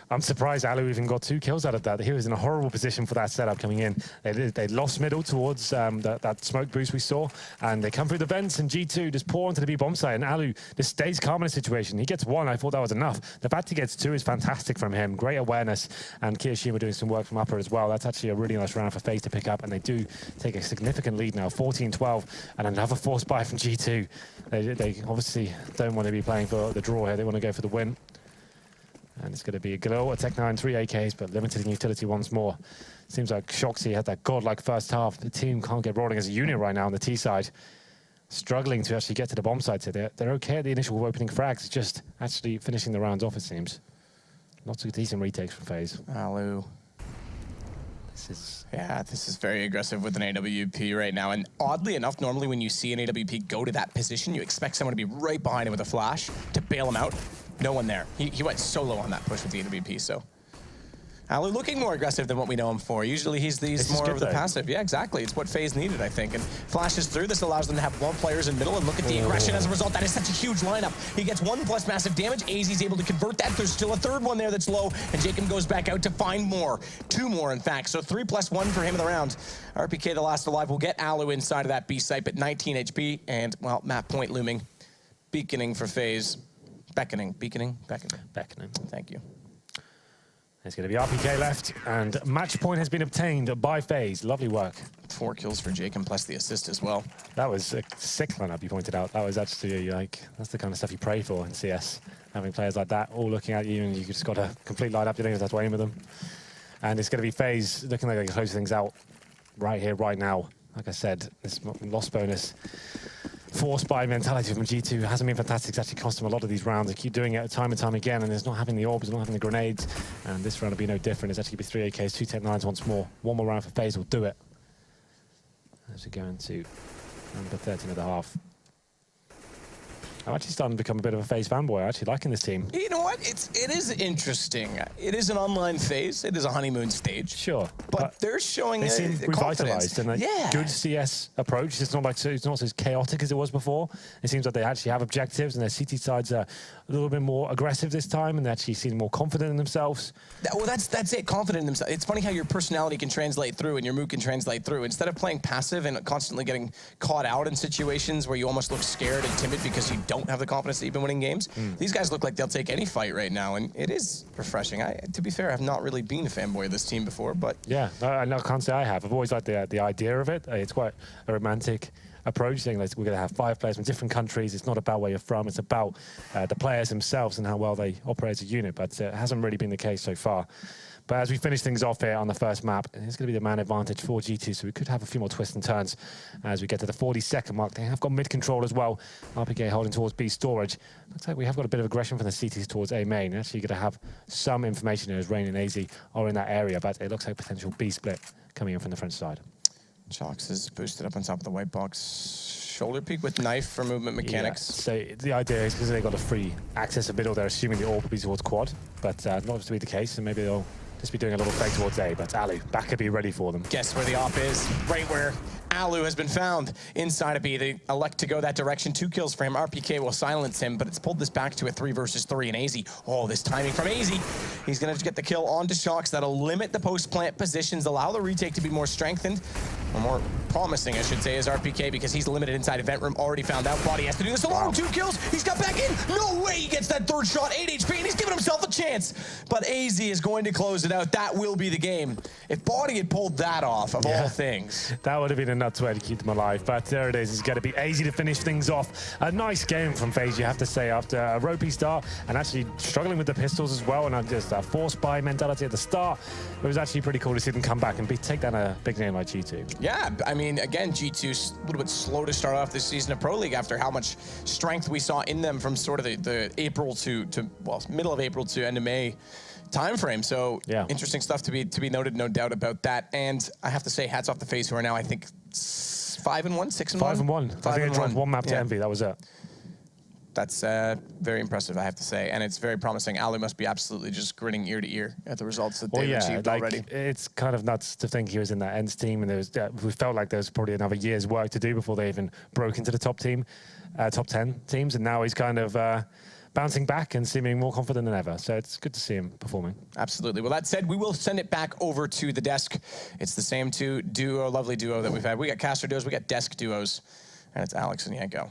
I'm surprised Alu even got 2 kills out of that. He was in a horrible position for that setup coming in. They lost middle towards that smoke boost we saw, and they come through the vents, and G2 just pour onto the B bomb site, and Alu just stays calm in the situation. He gets 1. I thought that was enough. The fact he gets 2 is fantastic from him. Great awareness, and Kiyoshima doing some work from upper as well. That's actually a really nice round for FaZe to pick up, and they do take a significant lead now, 14-12, and another force buy from G2. They obviously don't want to be playing for the draw here. They want to go for the win. And it's going to be a Galil, a Tech9, 3 AKs, but limited in utility once more. Seems like Shoxy had that godlike first half. The team can't get rolling as a unit right now on the T side. Struggling to actually get to the bomb site. So they're okay at the initial opening frags. It's just actually finishing the rounds off, it seems. Lots of decent retakes from FaZe. Alu. This is very aggressive with an AWP right now. And oddly enough, normally when you see an AWP go to that position, you expect someone to be right behind him with a flash to bail him out. No one there. He went solo on that push with the AWP, so. Alu looking more aggressive than what we know him for. Usually he's more of the passive. Yeah, exactly. It's what FaZe needed, I think. And flashes through. This allows them to have 1 players in middle, and look at the aggression as a result. That is such a huge lineup. He gets 1 plus massive damage. AZ's able to convert that. There's still a 3rd one there that's low, and Jacob goes back out to find more. 2 more, in fact. So 3 plus 1 for him in the round. RPK, the last alive, will get Alu inside of that B site, but 19 HP, and, well, map point looming. Beaconing for FaZe. Beckoning. Thank you. There's going to be RPK left, and match point has been obtained by FaZe. Lovely work. 4 kills for Jacob, plus the assist as well. That was a sick lineup you pointed out. That was actually like, that's the kind of stuff you pray for in CS. Having players like that all looking at you, and you just got a complete lineup. You don't even have to aim with them. And it's going to be FaZe looking like they can close things out right here, right now. Like I said, this loss bonus forced by mentality from G2 hasn't been fantastic. It's actually cost them a lot of these rounds. They keep doing it time and time again, and there's not having the orbs, not having the grenades. And this round will be no different. It's actually going to be 3 AKs, 2 Tech9s once more. 1 more round for FaZe will do it. As we go into number 13.5. I'm actually starting to become a bit of a FaZe fanboy. I'm actually liking this team. You know what? It is interesting. It is an online phase. It is a honeymoon stage. Sure. But they're showing they seem revitalized and a good CS approach. It's not as chaotic as it was before. It seems like they actually have objectives, and their CT sides are a little bit more aggressive this time, and they actually seem more confident in themselves. Well, that's it. Confident in themselves. It's funny how your personality can translate through and your mood can translate through. Instead of playing passive and constantly getting caught out in situations where you almost look scared and timid because you don't have the confidence that you've been winning games. These guys look like they'll take any fight right now, and it is refreshing. To be fair, I've not really been a fanboy of this team before, but yeah, I can't say I have. I've always liked the idea of it. It's quite a romantic approach, saying like we're going to have 5 players from different countries. It's not about where you're from. It's about the players themselves and how well they operate as a unit. But it hasn't really been the case so far. But as we finish things off here on the first map, it's going to be the man advantage for G2, so we could have a few more twists and turns as we get to the 42nd mark. They have got mid control as well. RPK holding towards B storage. Looks like we have got a bit of aggression from the CTs towards A main. Actually going to have some information here as Rain and AZ are in that area, but it looks like potential B split coming in from the French side. Chox is boosted up on top of the white box. Shoulder peek with knife for movement mechanics. Yeah, so the idea is because they got a free access to middle, they're assuming the orb will be towards quad, but not to be the case, and maybe they'll just be doing a little fake towards A, but Alu, back could be ready for them. Guess where the op is? Right where Alu has been found inside of B. They elect to go that direction. 2 kills for him. RPK will silence him, but it's pulled this back to a 3 versus 3. And AZ, this timing from AZ. He's going to get the kill onto Shox. That'll limit the post-plant positions, allow the retake to be more strengthened, or more promising, I should say, as RPK, because he's limited inside event room. Already found out. Body has to do this alone. 2 kills. He's got back in. No way he gets that 3rd shot. 8 HP, and he's giving himself a chance. But AZ is going to close it out. That will be the game. If Body had pulled that off, of all things, that would have been a nuts way to keep them alive. But there it is. It's going to be AZ to finish things off. A nice game from FaZe, you have to say, after a ropey start and actually struggling with the pistols as well, and just a forced buy mentality at the start. It was actually pretty cool to see them come back and take down a big name like G2. Yeah, I mean, again, G2's a little bit slow to start off this season of Pro League after how much strength we saw in them from sort of the April to middle of April to end of May time frame. So interesting stuff to be noted, no doubt about that. And I have to say, hats off to FaZe, who are now, I think, 5-1, 6-1? 5-1. I think it dropped 1 map to Envy. That was it. That's very impressive, I have to say, and it's very promising. Alu must be absolutely just grinning ear to ear at the results that they've achieved already. It's kind of nuts to think he was in that ends team, and we felt like there was probably another year's work to do before they even broke into the top 10 teams, and now he's kind of bouncing back and seeming more confident than ever. So it's good to see him performing. Absolutely. Well, that said, we will send it back over to the desk. It's the same lovely duo that we've had. We got caster duos, we got desk duos, and it's Alex and Yanko.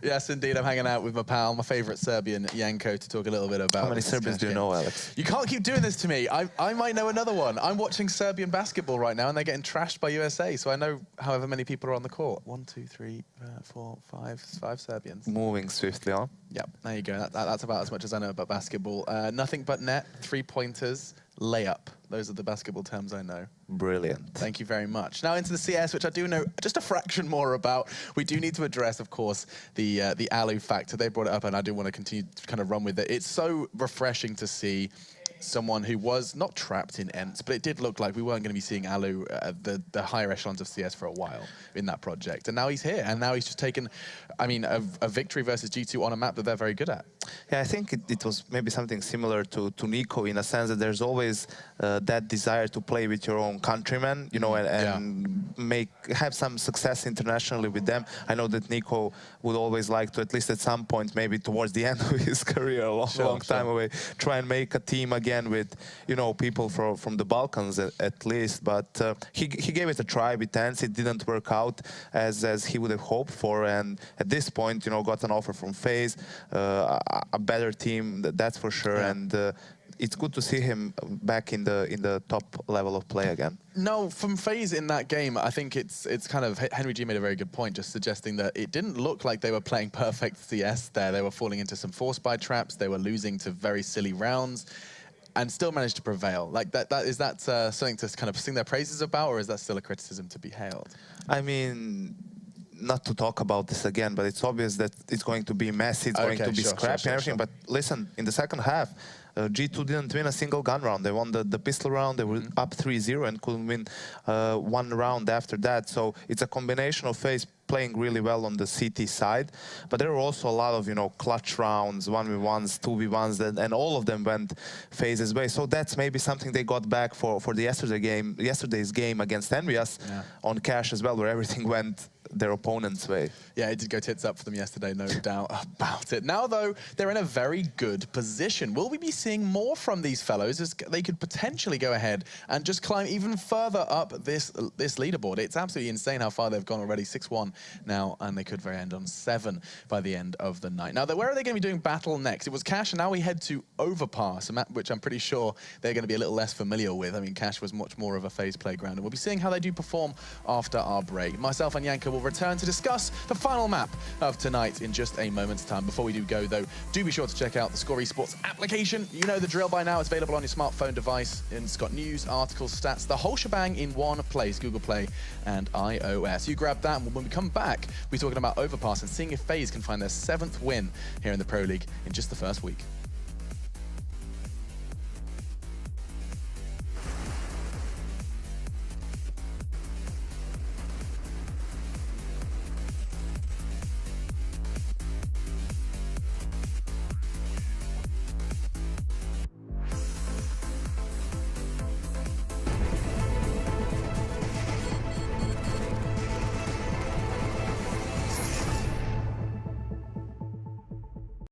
Yes, indeed. I'm hanging out with my pal, my favorite Serbian, Janko, to talk a little bit about. How many this Serbians do you discussion. know, Alex? You can't keep doing this to me. I might know another one. I'm watching Serbian basketball right now, and they're getting trashed by USA. So I know however many people are on the court. 1, 2, 3, 4, 5 Serbians. Moving swiftly on. Yep, there you go. That's about as much as I know about basketball. Nothing but net, 3-pointers, layup. Those are the basketball terms I know. Brilliant. Thank you very much. Now into the CS, which I do know just a fraction more about. We do need to address, of course, the Alu factor. They brought it up, and I do want to continue to kind of run with it. It's so refreshing to see someone who was not trapped in ENTs, but it did look like we weren't going to be seeing Alu at the higher echelons of CS for a while in that project. And now he's here, and now he's just taken, I mean, a victory versus G2 on a map that they're very good at. Yeah, I think it was maybe something similar to Nico in a sense that there's always that desire to play with your own countrymen, you know, and have some success internationally with them. I know that Nico would always like to, at least at some point, maybe towards the end of his career, a long time away, try and make a team again with, you know, people from the Balkans at least. But he gave it a try with ENTs. It didn't work out as he would have hoped for, and at this point, you know, got an offer from FaZe, a better team, that's for sure. Yeah. And it's good to see him back in the top level of play again. No, from FaZe in that game, I think it's kind of, Henry G made a very good point, just suggesting that it didn't look like they were playing perfect CS there. They were falling into some force buy traps. They were losing to very silly rounds, and still managed to prevail. Like is that something to kind of sing their praises about, or is that still a criticism to be hailed? I mean, not to talk about this again, but it's obvious that it's going to be messy, it's going to be scrappy and everything. But listen, in the second half, G2 didn't win a single gun round. They won the pistol round, they were up 3-0 and couldn't win one round after that. So it's a combination of FaZe playing really well on the CT side, but there were also a lot of, you know, clutch rounds, 1v1s, 2v1s, and all of them went FaZe's way. So that's maybe something they got back for the yesterday's game against Envious on Cash as well, where everything went their opponent's way. Yeah, it did go tits up for them yesterday, no doubt about it. Now, though, they're in a very good position. Will we be seeing more from these fellows as they could potentially go ahead and just climb even further up this leaderboard? It's absolutely insane how far they've gone already. 6-1 now, and they could very end on 7 by the end of the night. Now, where are they going to be doing battle next? It was Cash, and now we head to Overpass, a map which I'm pretty sure they're going to be a little less familiar with. I mean, Cash was much more of a FaZe playground, and we'll be seeing how they do perform after our break. Myself and Janko will return to discuss the final map of tonight in just a moment's time. Before we do go, though, do be sure to check out the Score Esports application. You know the drill by now. It's available on your smartphone device, and it's got news, articles, stats, the whole shebang in one place, Google Play and iOS. You grab that, and when we come back, we're talking about Overpass and seeing if FaZe can find their 7th win here in the Pro League in just the first week.